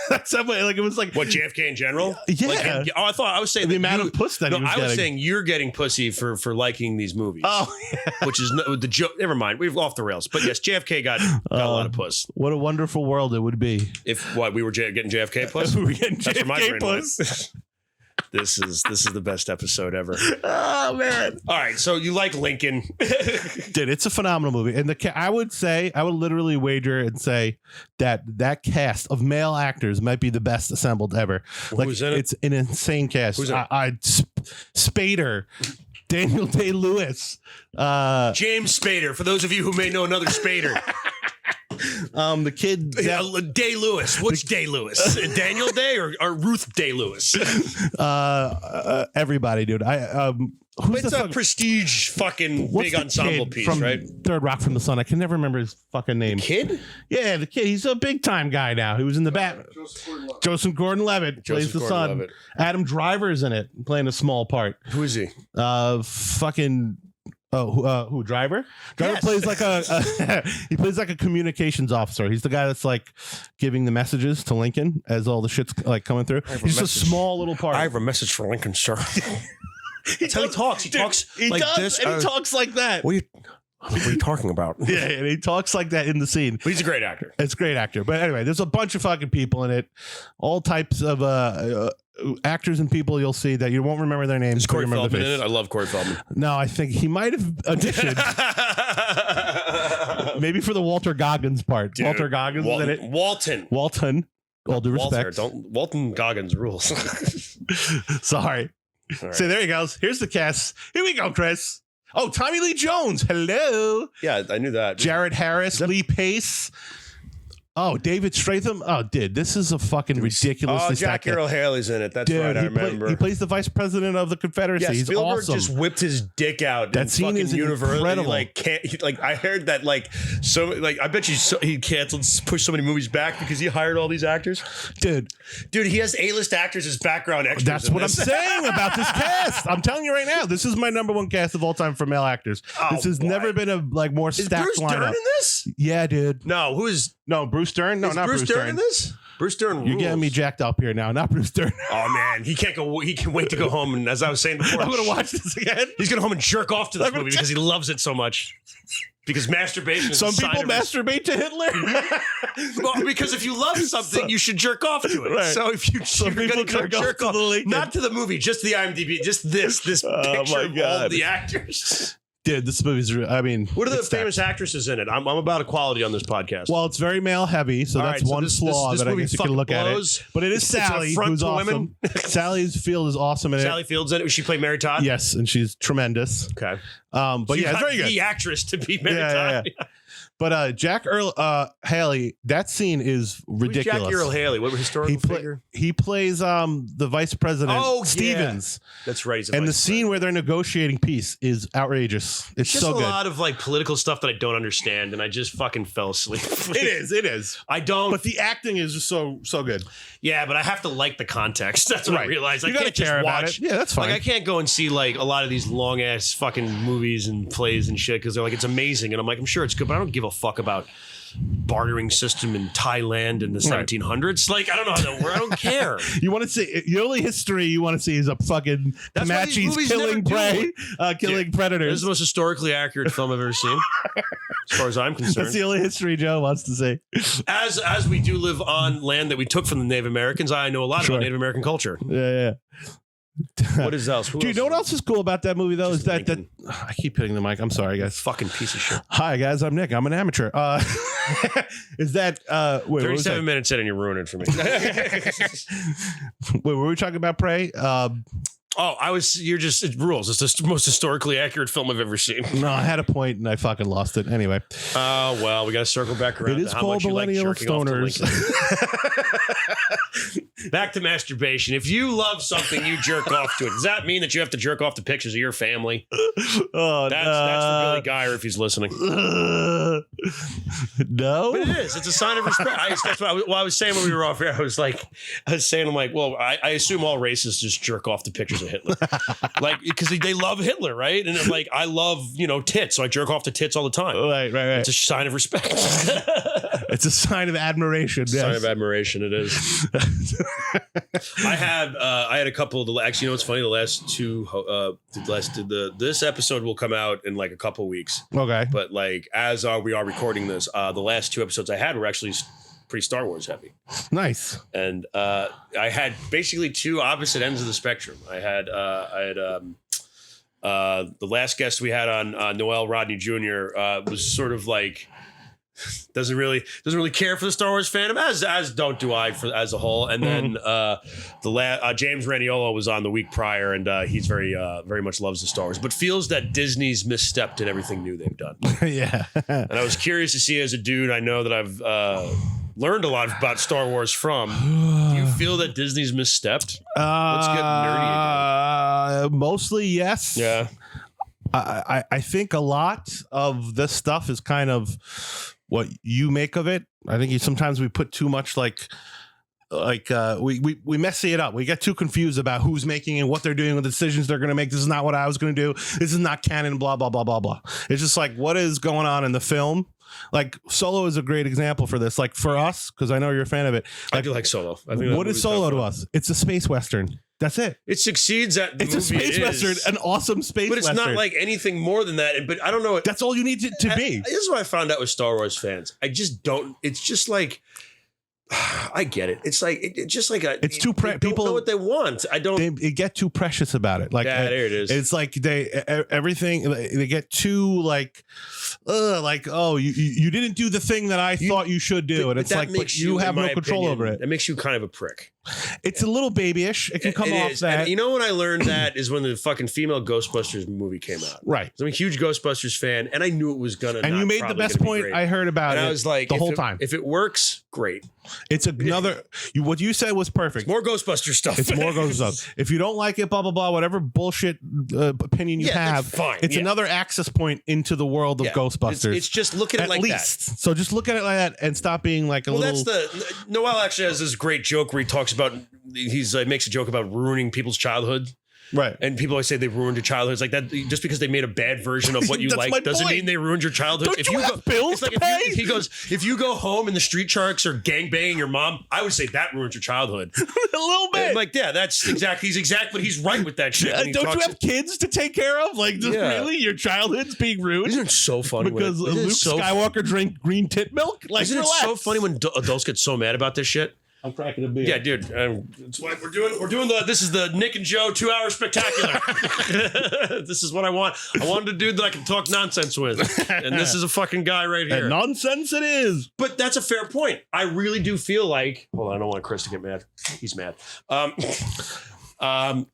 that's like it was like what, JFK in general. Yeah. Like, I was saying the amount of puss that he was getting. I was saying you're getting pussy for liking these movies. Oh, yeah. Which is the joke. Never mind, we've off the rails. But yes, JFK got a lot of puss. What a wonderful world it would be if we were getting JFK puss. We were getting That's JFK puss. This is the best episode ever. Oh man! All right, so you like Lincoln, dude? It's a phenomenal movie, and I would literally wager and say that cast of male actors might be the best assembled ever. Like, who's in it? It's an insane cast. Who's in it? Spader. Daniel Day-Lewis, James Spader. For those of you who may know another Spader. The kid Day-Lewis. Which Day-Lewis? Daniel Day or Ruth Day-Lewis? Everybody, dude. It's a prestige fucking big ensemble piece, from right? Third Rock from the Sun. I can never remember his fucking name. Kid? Yeah, the kid. He's a big time guy now. He was in the Bat. Joseph Gordon-Levitt plays the son. Adam Driver's in it, playing a small part. Who is he? Fucking. Who Driver? Driver plays like he plays like a communications officer. He's the guy that's like giving the messages to Lincoln as all the shit's like coming through. He's just a small little part. I have a message for Lincoln, sir. That's how he talks. He talks like this. And he talks like that. What are you talking about? Yeah, and he talks like that in the scene. But he's a great actor. It's a great actor. But anyway, there's a bunch of fucking people in it. All types of actors and people you'll see that you won't remember their names. Is Corey Feldman in it? I love Corey Feldman. No, I think he might have auditioned. Maybe for the Walter Goggins part. Dude, Walter Goggins is in it. Walton. All due respect. Walton Goggins rules. Sorry. Right. So there he goes. Here's the cast. Here we go, Chris. Oh, Tommy Lee Jones. Hello. Yeah, I knew that. Jared Harris, Lee Pace. Oh, David Stratham. Oh, dude, this is a fucking ridiculously Oh, Jack stacked. Earl Haley's in it. That's Dude, right. I remember. he plays the vice president of the Confederacy. Yeah, He's Spielberg awesome. just whipped his dick out. That scene is incredible. Like, I heard that I bet you he pushed so many movies back because he hired all these actors. Dude, he has A-list actors as background extras. that's what I'm saying about this cast. I'm telling you right now, this is my number one cast of all time for male actors. This has never been a more Is stacked Bruce lineup. Dern in this? Yeah, dude. No, who is? No, Bruce Dern. No, Is not Bruce Dern in this? Bruce Dern rules. You're getting me jacked up here now. Not Bruce Dern. Oh man, he can't go. He can wait to go home. And as I was saying before, I'm gonna watch this again. He's gonna home and jerk off to this movie because he loves it so much. Because masturbation is Some people masturbate to Hitler. Well, because if you love something, you should jerk off to it. Right. So if you're going to jerk off to the Lincoln. not to the movie, just the IMDb, just this picture of all the actors. Dude, this movie's. I mean, What are the it's famous stacked. actresses in it? I'm about equality on this podcast. Well, it's very male heavy, so All that's right, so one flaw this that I movie guess you can fucking look blows. at it. But it is It's a Sally, affront who's to awesome. women. Sally's Field is awesome in it. Sally Field's in it. She played Mary Todd. Yes, and she's tremendous. Okay. But So you yeah, it's got very good. the actress to be Mary Yeah, Todd. But Jack Earl Haley, that scene is ridiculous. Jack Earl Haley. What historical figure? He plays the vice president, Oh, Stevens. That's right. He's a And the vice scene where they're negotiating peace is outrageous. It's just so a good. lot of political stuff that I don't understand, and I just fucking fell asleep. It is. I don't. But the acting is just so good. Yeah, but I have to like the context. That's what I Right. realized. I You gotta can't just care about watch. it. Yeah, that's fine. Like I can't go and see like a lot of these long ass fucking movies and plays and shit because they're like it's amazing, and I'm like I'm sure it's good, but I don't give a fuck about bartering system in Thailand in the 1700s. Like I don't know how that works. I don't care. You want to see the only history you want to see is a fucking That's why these Comanches movies never killing do prey, killing This predators. is the most historically accurate film I've ever seen, as far as I'm concerned. That's the only history Joe wants to see. As we do live on land that we took from the Native Americans, I know a lot Sure. about Native American culture. Yeah. What is else? Who Dude, else? you know what else is cool about that movie though? Just Is that Lincoln. I keep hitting the mic. I'm sorry, guys. Fucking piece of shit. Hi guys, I'm Nick. I'm an amateur. Is that wait? What was 37 that? minutes in and you're ruining it for me. Wait, were we talking about Prey? You're just, it rules. It's the most historically accurate film I've ever seen. No, I had a point and I fucking lost it. Anyway, Oh, well, we got to circle back around it is to how called much you like Millennial jerking off to Stoners. Lincoln. Back to masturbation. If you love something, you jerk off to it. Does that mean that you have to jerk off to pictures of your family? Oh, That's for Billy Geyer if he's listening. no. But it is. It's a sign of respect. That's what I was saying when we were off here. I was saying, I'm like, well, I assume all racists just jerk off to pictures of Hitler, like because they love Hitler, right? And I'm like, I love tits, so I jerk off to tits all the time. Right. It's a sign of respect. It's a sign of admiration. Yes. Sign of admiration. It is. I had a couple of actually, what's funny? The last two, this episode will come out in like a couple weeks. Okay. But like as we are recording this, the last two episodes I had were actually pretty Star Wars heavy. Nice. And I had basically two opposite ends of the spectrum. I had the last guest we had on Noel Rodney Jr. Was sort of like doesn't really care for the Star Wars fandom as don't do I as a whole. And then James Raniolo was on the week prior, and he's very much loves the Star Wars, but feels that Disney's misstepped in everything new they've done. Yeah. And I was curious to see, as a dude I know that I've learned a lot about Star Wars from. Do you feel that Disney's misstepped? Let's get nerdy again. Mostly yes. Yeah. I think a lot of this stuff is kind of what you make of it. I think sometimes we put too much we messy it up. We get too confused about who's making it, what they're doing, with the decisions they're going to make. This is not what I was going to do. This is not canon, blah, blah, blah, blah, blah. It's just like, what is going on in the film? Like Solo is a great example for this. Like for us, because I know you're a fan of it. I do like Solo. I think What is Solo to us? It's a space Western. That's it. It succeeds at the It's a movie space it Western, is, an awesome space but it's Western. not like anything more than that. But I don't know. That's all you need to be. This is what I found out with Star Wars fans. I just don't. It's just like I get it. It's like it's just like it's too people don't know what they want. I don't. They get too precious about it. Like there it is. It's like everything. They get too like oh you didn't do the thing that I thought you should do, and it's like but you have no control over it. It makes you kind of a prick. It's a little babyish. It can come off that. And you know when I learned that is when the fucking female Ghostbusters movie came out. Right. So I'm a huge Ghostbusters fan, and I knew it was gonna. And you made the best point I heard about it. I was like, the whole time, if it works, great. It's another. What you said was perfect. It's more Ghostbuster stuff. It's more Ghostbuster stuff. If you don't like it, blah blah blah, whatever bullshit opinion you have, fine. It's another access point into the world of Ghostbusters. It's just look at it like least. that. So just look at it like that and stop being like a little. That's Noel actually has this great joke where he talks about makes a joke about ruining people's childhood. Right. And people always say they ruined your childhood. It's like that just because they made a bad version of what you like doesn't mean they ruined your childhood. Don't you have bills to pay? He goes, if you go home and the street sharks are gangbanging your mom, I would say that ruined your childhood. A little bit. I'm like, yeah, that's exactly. He's right with that shit. Don't you have kids to take care of? Like, really, your childhood's being ruined? Isn't it so funny because Luke Skywalker drank green tit milk? Like, isn't it so funny when adults get so mad about this shit? I'm cracking a beer. Yeah, dude. That's what we're doing. This is the Nick and Joe 2-hour spectacular. This is what I want. I wanted a dude that I can talk nonsense with, and this is a fucking guy right here. And nonsense it is. But that's a fair point. I really do feel like. Hold on, I don't want Chris to get mad. He's mad. I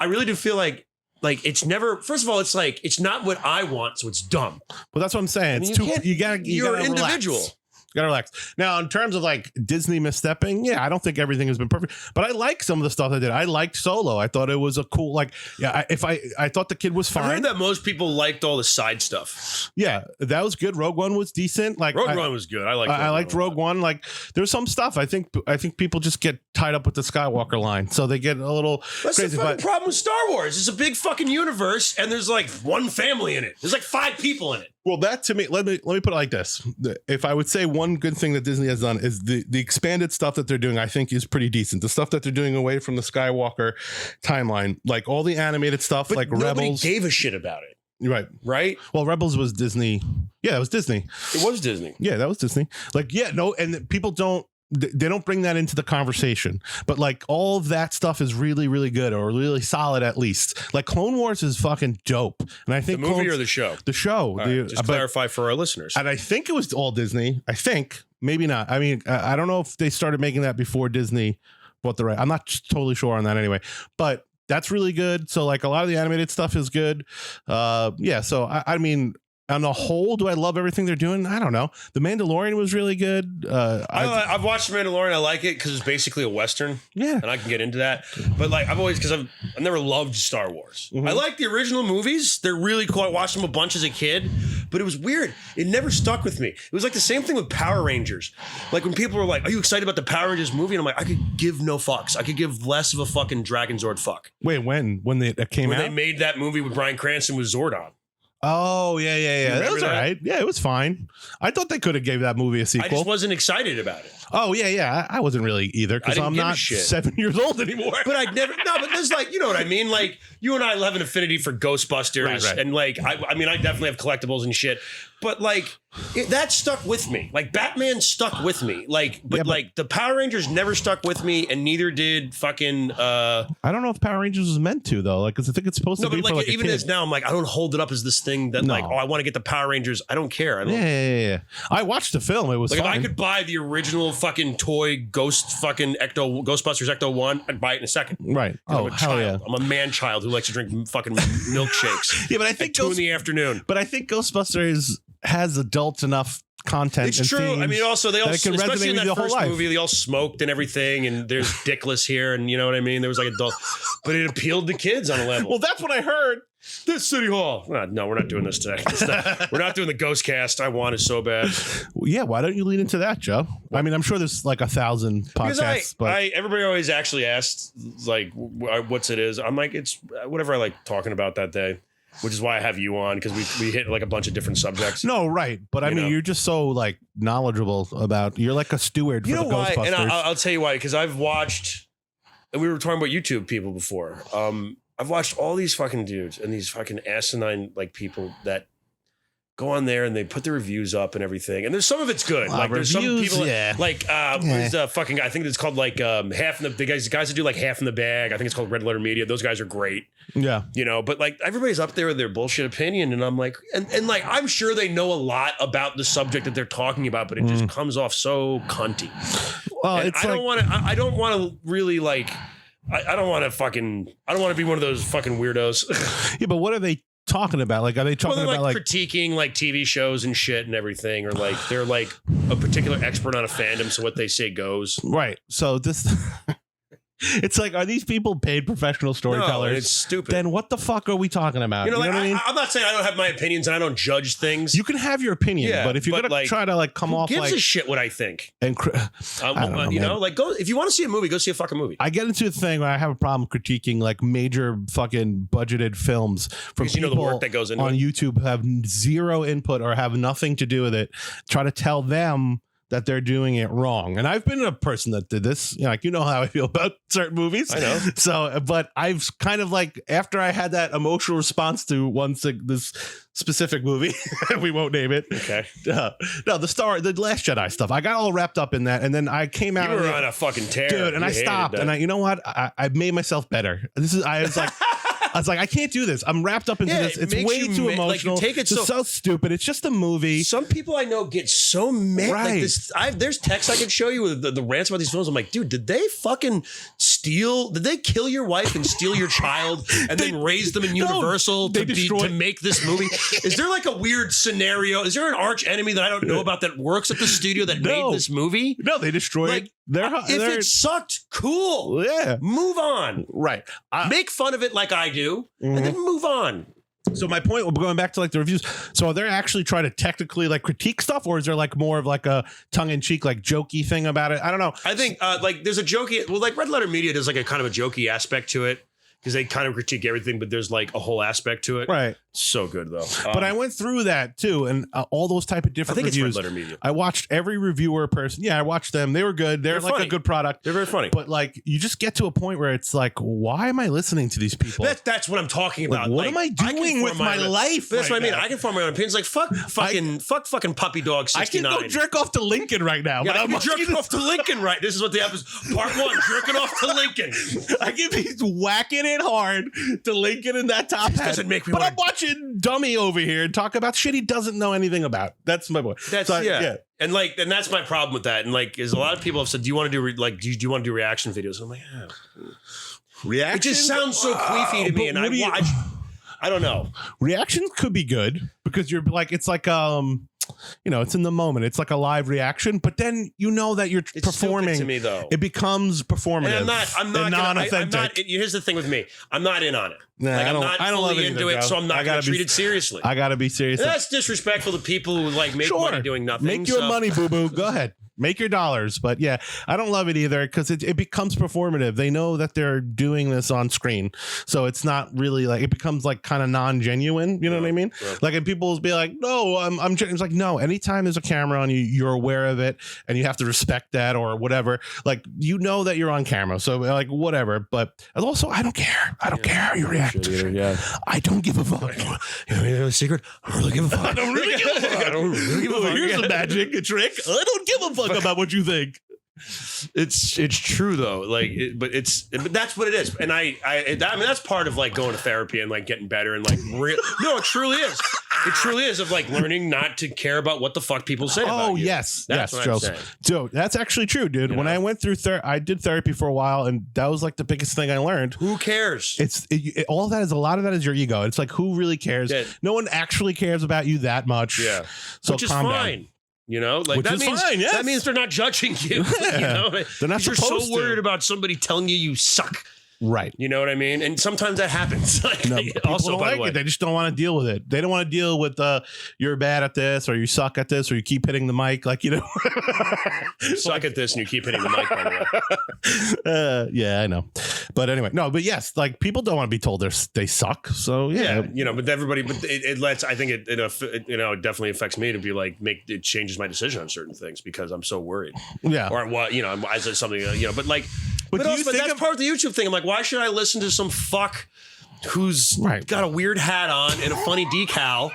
really do feel like it's never. First of all, it's like it's not what I want, so it's dumb. Well, that's what I'm saying. It's too. You're an individual. Relax. Gotta relax. Now, in terms of like Disney misstepping, yeah, I don't think everything has been perfect, but I like some of the stuff I did. I liked Solo. I thought it was a cool, I thought the kid was fine. I heard that most people liked all the side stuff. Yeah, that was good. Rogue One was decent. Like Rogue One was good. I liked Rogue One. Like there's some stuff. I think people just get tied up with the Skywalker line, so they get a little That's crazy. The fucking problem with Star Wars. It's a big fucking universe, and there's like one family in it. There's like 5 people in it. Well, that to me, let me put it like this. If I would say one good thing that Disney has done is the expanded stuff that they're doing, I think is pretty decent. The stuff that they're doing away from the Skywalker timeline, like all the animated stuff, but like Rebels. Nobody gave a shit about it. Right. Well, Rebels was Disney. Yeah, it was Disney. It was Disney. Yeah, that was Disney. Like, yeah, no, and people don't bring that into the conversation, but like all of that stuff is really, really good or really solid. At least like Clone Wars is fucking dope. And I think the movie or the show, just clarify for our listeners. And I think it was all Disney. I think maybe not. I mean, I don't know if they started making that before Disney bought the right. I'm not totally sure on that anyway, but that's really good. So like a lot of the animated stuff is good. Yeah. So I mean, on the whole, do I love everything they're doing? I don't know. The Mandalorian was really good. I've watched Mandalorian. I like it because it's basically a Western. Yeah. And I can get into that. But like I've never loved Star Wars. Mm-hmm. I like the original movies. They're really cool. I watched them a bunch as a kid, but it was weird. It never stuck with me. It was like the same thing with Power Rangers. Like when people were like, "Are you excited about the Power Rangers movie?" And I'm like, I could give no fucks. I could give less of a fucking Dragon Zord fuck. Wait, when they came out? When they made that movie with Bryan Cranston with Zordon. Oh, yeah. That was all right. Yeah, it was fine. I thought they could have gave that movie a sequel. I just wasn't excited about it. Oh, yeah. I wasn't really either because I'm not 7 years old anymore. But but there's like, you know what I mean? Like you and I have an affinity for Ghostbusters. Right. And like, I mean, I definitely have collectibles and shit. But like that stuck with me. Like Batman stuck with me. Like, but like the Power Rangers never stuck with me, and neither did fucking. I don't know if Power Rangers was meant to though. Like, because I think it's supposed to be. No, but like even as now, I'm like, I don't hold it up as this thing that like, oh, I want to get the Power Rangers. I don't care. Yeah. I watched the film. It was like fine. If I could buy the original fucking toy Ghostbusters Ecto 1, I'd buy it in a second. Right. I'm a child. Yeah. I'm a man child who likes to drink fucking milkshakes. Yeah, but I think at 2 in the afternoon. But I think Ghostbusters has adult enough content. It's true. I mean, also they all, especially in that first life. movie, they all smoked and everything, and there's dickless here, and you know what I mean. There was like adult, but it appealed to kids on a level. Well, that's what I heard. This City Hall. No, we're not doing this today. We're not doing the Ghost Cast. I want it so bad. Well, yeah, why don't you lean into that, Joe? I mean, I'm sure there's like 1,000 podcasts. But everybody always actually asks like, what's it is. I'm like, it's whatever I like talking about that day. Which is why I have you on, because we hit like a bunch of different subjects. No, right. But I mean, you're just so like knowledgeable about, you're like a steward for the Ghostbusters. And I'll tell you why, because I've watched, and we were talking about YouTube people before. I've watched all these fucking dudes and these fucking asinine like people that go on there and they put the reviews up and everything. And there's some of it's good. Like there's some people like there's a fucking, I think it's called like half in the guys that do like half in the bag. I think it's called Red Letter Media. Those guys are great. Yeah. You know, but like everybody's up there with their bullshit opinion. And I'm like, and like, I'm sure they know a lot about the subject that they're talking about, but it just comes off so cunty. Well, and it's I don't want to really like, I don't want to be one of those fucking weirdos. Yeah, but what are they talking about? Like, are they talking about like critiquing like TV shows and shit and everything, or like they're like a particular expert on a fandom, so what they say goes. Right. So this it's like, are these people paid professional storytellers? No, it's stupid. Then what the fuck are we talking about? You know, like, what I mean? I'm not saying I don't have my opinions and I don't judge things. You can have your opinion, but if you're gonna like, try to like come off gives like a shit what I think, and I don't know, you know, like go if you want to see a movie, go see a fucking movie. I get into a thing where I have a problem critiquing like major fucking budgeted films from because you know the work that goes into on it. YouTube who have zero input or have nothing to do with it. Try to tell them that they're doing it wrong. And I've been a person that did this, you know, like, you know how I feel about certain movies. I know. So, but I've kind of like, after I had that emotional response to this specific movie, we won't name it. Okay. No, the Last Jedi stuff. I got all wrapped up in that. And then I came out. You were on a fucking tear. Dude, and I stopped. And you know what? I made myself better. I was like, I can't do this. I'm wrapped up into this. It's way too emotional. Like, it's so stupid. It's just a movie. Some people I know get so mad. Right. Like this, there's texts I can show you with the rants about these films. I'm like, dude, did they fucking steal? Did they kill your wife and steal your child and then raise them in Universal to make this movie? Is there like a weird scenario? Is there an arch enemy that I don't know about that works at the studio that made this movie? No, they destroyed. If it sucked, cool. Yeah. Move on. Right. Make fun of it like I do, and then move on. So my point, going back to like the reviews. So are they actually trying to technically like critique stuff, or is there like more of like a tongue-in-cheek, like jokey thing about it? I don't know. I think like there's a jokey. Well, like Red Letter Media does like a kind of a jokey aspect to it because they kind of critique everything, but there's like a whole aspect to it. Right. So good though. But I went through that too, and all those type of different reviews. It's Red Letter Media. I watched every reviewer person. Yeah, I watched them. They were good. They're like funny. A good product. They're very funny. But like, you just get to a point where it's like, why am I listening to these people? That's what I'm talking about. Like, what am I doing with my life? That's what I mean. I can form my own opinions. Like fuck fucking Puppy Dog 69. I can go jerk off to Lincoln right now. Yeah, but I'm jerking off to Lincoln right. This is what the episode part 1, jerking off to Lincoln. I can be whacking it hard to Lincoln in that top hat. Doesn't make me. But I'm watching Dummy over here and talk about shit he doesn't know anything about. That's my boy. Yeah. And like, and that's my problem with that. And like, is a lot of people have said, "Do you want to do do you want to do reaction videos?" I'm like, reaction. It just sounds so queefy to me, and I don't know. Reactions could be good because you're like, it's like you know, it's in the moment. It's like a live reaction, but then you know that you're performing. To me, though, it becomes performative. And I'm not non-authentic. Here's the thing with me: I'm not in on it. Nah, like, I'm not fully love it into it, so I'm not going to treat it seriously. I got to be serious. And that's disrespectful to people who like make money doing nothing. Make your money, boo boo. Go ahead. Make your dollars. But yeah, I don't love it either because it becomes performative. They know that they're doing this on screen. So it's not really like, it becomes like kind of non-genuine. You know what I mean? Yeah. Like, and people will be like, no, I'm it's like, no, anytime there's a camera on you, you're aware of it and you have to respect that or whatever. Like, you know that you're on camera. So like, whatever. But also, I don't care. I don't care how you react. I don't give a fuck. You know the secret? I don't really give a fuck. I don't really give a fuck. I don't really give a fuck. Here's a magic, a trick. I don't give a fuck about what you think. It's true though, like, but that's what it is, and I mean that's part of like going to therapy and like getting better and like no, it truly is of like learning not to care about what the fuck people say. about you. Yes, that's yes, Joe. So that's actually true, dude. When I went through I did therapy for a while, and that was like the biggest thing I learned. Who cares? All of that is, a lot of that is your ego. It's like, who really cares? Yeah. No one actually cares about you that much. Yeah, so which is fine. Down. You know, like that means fine, yes. That means they're not judging you. Yeah. You know, they're not. You're so worried about somebody telling you suck. Right. You know what I mean? And sometimes that happens. No, also, don't like it. They just don't want to deal with it. They don't want to deal with you're bad at this, or you suck at this, or you keep hitting the mic. Like, you know, you suck at this and you keep hitting the mic, by the way. Yeah, I know. But anyway, no, but yes, like, people don't want to be told they suck. So yeah, you know, but everybody, but it lets, I think it you know, it definitely affects me to be like, it changes my decision on certain things because I'm so worried. Yeah. Or what, you know, as something, you know, but like, but that's part of the YouTube thing. I'm like, why should I listen to some fuck who's got a weird hat on and a funny decal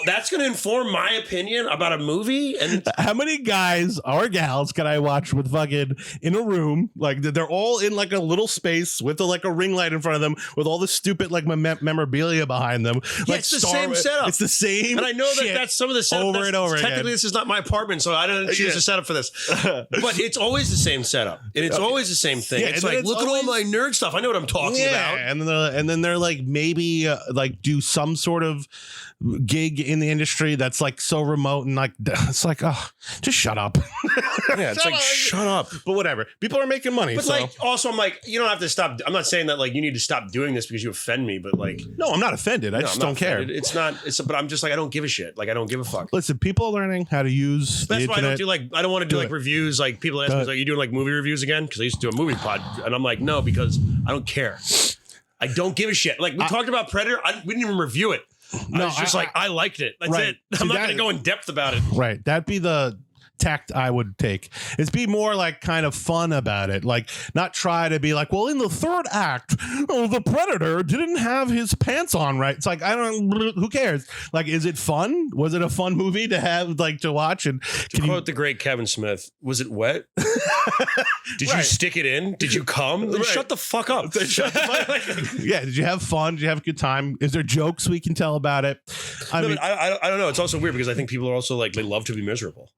That's going to inform my opinion about a movie. And how many guys or gals can I watch with fucking in a room? Like they're all in like a little space with like a ring light in front of them with all this stupid like memorabilia behind them. Yeah, like it's the same setup. It's the same. And I know that that's some of the setup. Over and over again. Technically, this is not my apartment, so I didn't choose a setup for this. But it's always the same setup. And it's always the same thing. Yeah, it's like, look at all my nerd stuff. I know what I'm talking about. And then they're like, maybe like do some sort of gig in the industry that's like so remote and like it's like, oh, just shut up. Yeah, it's like shut up. But whatever, people are making money. But like, also, I'm like, you don't have to stop. I'm not saying that like you need to stop doing this because you offend me. But like, no, I'm not offended. I just don't care. It's not. But I'm just like, I don't give a shit. Like, I don't give a fuck. Listen, people are learning how to use. That's why internet. I don't want to do like reviews. Like people ask me, like, you doing like movie reviews again? Because I used to do a movie pod, and I'm like, no, because I don't care. I don't give a shit. Like we talked about Predator, we didn't even review it. No, I was just I liked it. That's it. I'm not going to go in depth about it. Right. That'd be the tact I would take. It's be more like kind of fun about it. Like not try to be like, well, in the third act, the Predator didn't have his pants on right. It's like, who cares? Like, is it fun? Was it a fun movie to have, like, to watch? And to quote the great Kevin Smith, was it wet? Did you stick it in? Did you come? Then shut the fuck up. Yeah. Did you have fun? Did you have a good time? Is there jokes we can tell about it? I don't know. It's also weird because I think people are also like, they love to be miserable.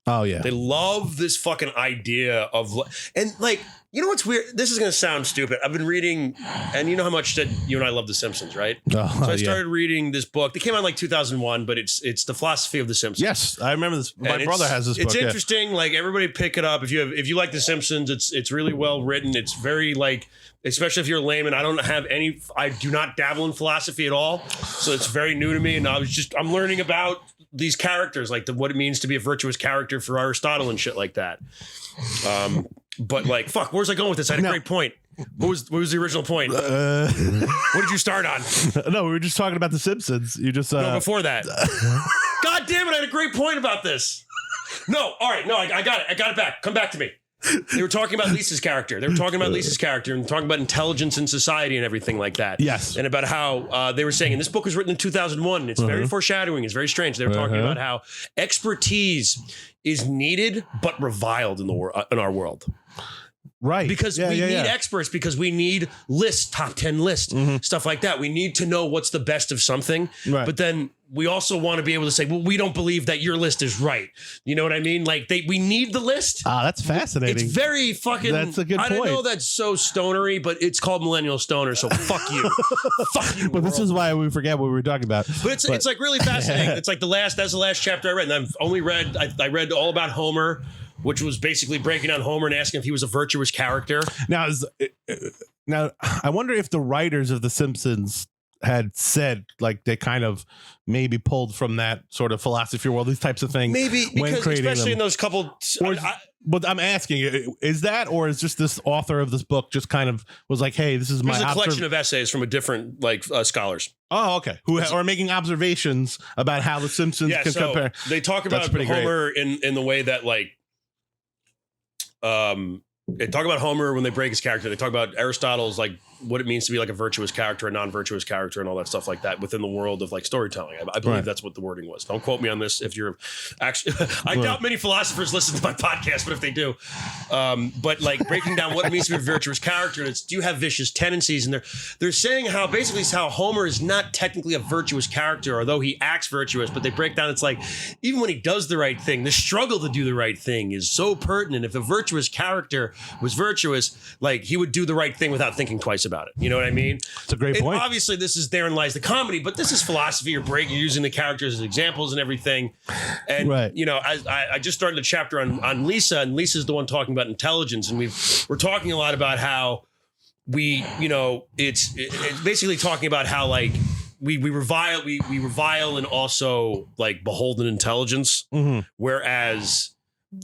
Oh yeah, they love this fucking idea of, and like, you know what's weird? This is gonna sound stupid. I've been reading, and you know how much that you and I love The Simpsons, right? So I started reading this book. It came out in like 2001, but it's the philosophy of The Simpsons. Yes, I remember this. My brother has this book. It's interesting. Like everybody, pick it up if you like The Simpsons. It's really well written. It's very like. Especially if you're a layman, I do not dabble in philosophy at all. So it's very new to me. And I'm learning about these characters, like what it means to be a virtuous character for Aristotle and shit like that. But like, fuck, where's I going with this? I had a great point. What was the original point? What did you start on? No, we were just talking about The Simpsons. You just no, before that. God damn it! I had a great point about this. No, all right, no, I got it. I got it back. Come back to me. They were talking about Lisa's character. And talking about intelligence in society and everything like that. Yes. And about how they were saying, and this book was written in 2001. And it's very foreshadowing. It's very strange. They were talking about how expertise is needed but reviled in our world. Right. Because we need experts, because we need lists, top 10 lists, stuff like that. We need to know what's the best of something. Right. But then we also want to be able to say, well, we don't believe that your list is right. You know what I mean? Like we need the list. Ah, that's fascinating. It's very fucking. That's a good point. I don't know that's so stonery, but it's called Millennial Stoner. So fuck you. Fuck you. But this is why we forget what we were talking about. But it's like really fascinating. It's like that's the last chapter I read. And I've only read, I read all about Homer, which was basically breaking down Homer and asking if he was a virtuous character. Now, I wonder if the writers of The Simpsons had said, like, they kind of maybe pulled from that sort of philosophy world, these types of things. Maybe, because especially in those couple. But I'm asking, is that, or is just this author of this book just kind of was like, hey, this is my collection of essays from a different scholars. Oh, okay. Who are making observations about how The Simpsons can compare. They talk about Homer in the way that like. They talk about Homer when they break his character. They talk about Aristotle's like what it means to be like a virtuous character, a non-virtuous character, and all that stuff like that within the world of like storytelling. I believe that's what the wording was. Don't quote me on this if you're actually. I doubt many philosophers listen to my podcast, but if they do, but like breaking down what it means to be a virtuous character, and do you have vicious tendencies? And they're saying how basically it's how Homer is not technically a virtuous character, although he acts virtuous. But they break down it's like even when he does the right thing, the struggle to do the right thing is so pertinent. If a virtuous character was virtuous, like he would do the right thing without thinking twice about it. You know what I mean? It's a great point. Obviously, therein lies the comedy, but this is philosophy. You're using the characters as examples and everything. And you know, I just started a chapter on Lisa, and Lisa's the one talking about intelligence, and we're talking a lot about how it's basically talking about how like we revile and also like beholden intelligence, whereas.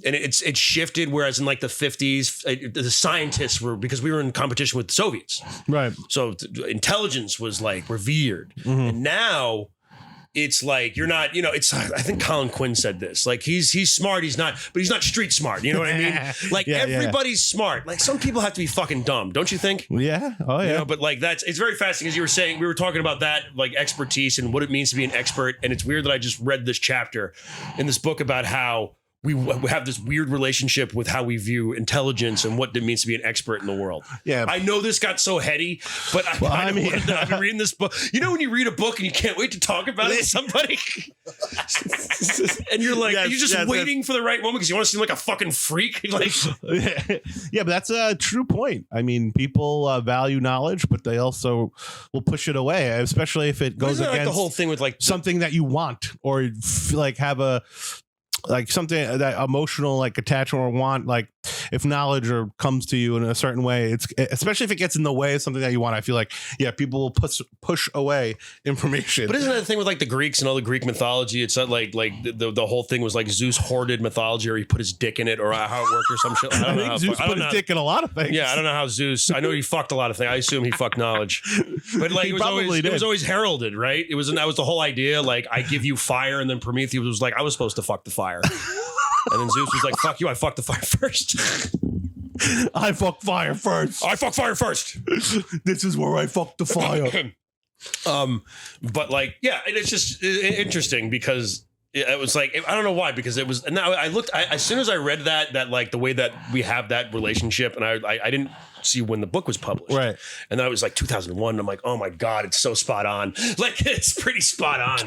And it's shifted, whereas in like the 50s, the scientists were, because we were in competition with the Soviets. Right. So intelligence was like revered. And now it's like you're not, it's I think Colin Quinn said this. Like he's smart, but he's not street smart. You know what I mean? Like everybody's smart. Like some people have to be fucking dumb, don't you think? Yeah. Oh yeah. But like it's very fascinating, as you were saying, we were talking about that, like expertise and what it means to be an expert. And it's weird that I just read this chapter in this book about how we have this weird relationship with how we view intelligence and what it means to be an expert in the world. Yeah. I know this got so heady, but I've been reading this book. You know when you read a book and you can't wait to talk about it with somebody? And you're like, you're just waiting for the right moment because you want to seem like a fucking freak. Like, yeah, but that's a true point. I mean, people value knowledge, but they also will push it away, especially if it goes against like the whole thing with like something that you want or like have a like something that emotional like attachment or want. Like if knowledge or comes to you in a certain way, it's especially if it gets in the way of something that you want, I feel like people will push away information. But isn't that the thing with like the Greeks and all the Greek mythology? It's not like the whole thing was like Zeus hoarded mythology, or he put his dick in it, or how it worked or some shit. I think Zeus put his dick in a lot of things. Yeah, I don't know how Zeus. I know he fucked a lot of things. I assume he fucked knowledge, but like it was always heralded, right? That was the whole idea. Like I give you fire, and then Prometheus was like, I was supposed to fuck the fire. And then Zeus was like, fuck you, I fucked the fire first. I fuck fire first. I fuck fire first. This is where I fuck the fire. But like, yeah, it's just interesting because it was like, I don't know why, because it was, and now I looked, as soon as I read that like the way that we have that relationship, and I didn't see when the book was published. Right. And then it was like 2001. And I'm like, oh my God, it's so spot on. Like, it's pretty spot on.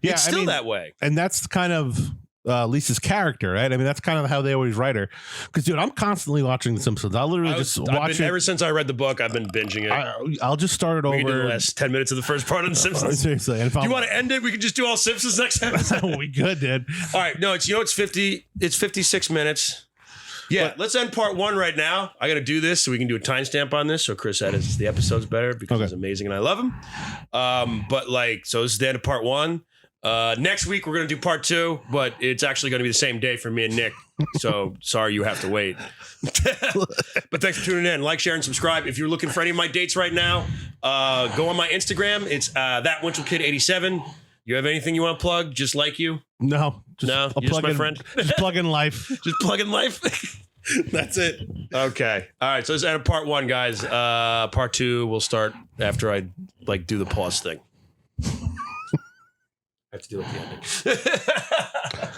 Yeah. It's still that way. And that's kind of Lisa's character, right? I mean, that's kind of how they always write her. Because, dude, I'm constantly watching The Simpsons. I'll literally just watch it. Ever since I read the book, I've been binging it. I'll just start it over. We can do the last 10 minutes of the first part of The Simpsons. Seriously. And do you want to end it? We can just do all Simpsons next episode. We could, dude. All right. No, it's 56 minutes. Yeah, let's end part 1 right now. I got to do this so we can do a timestamp on this so Chris edits the episodes better because he's amazing and I love him. But like, so this is the end of part 1. Next week we're going to do part 2, but it's actually going to be the same day for me and Nick. So sorry you have to wait. But thanks for tuning in. Like, share, and subscribe. If you're looking for any of my dates right now, go on my Instagram. It's thatwinterkid87. You have anything you want to plug? Just like you? No. You're just my friend. Just plug in life. Just plug in life. That's it. Okay. All right. So this is end of part 1, guys. Part 2 will start after I like do the pause thing. I have to do it at the ending.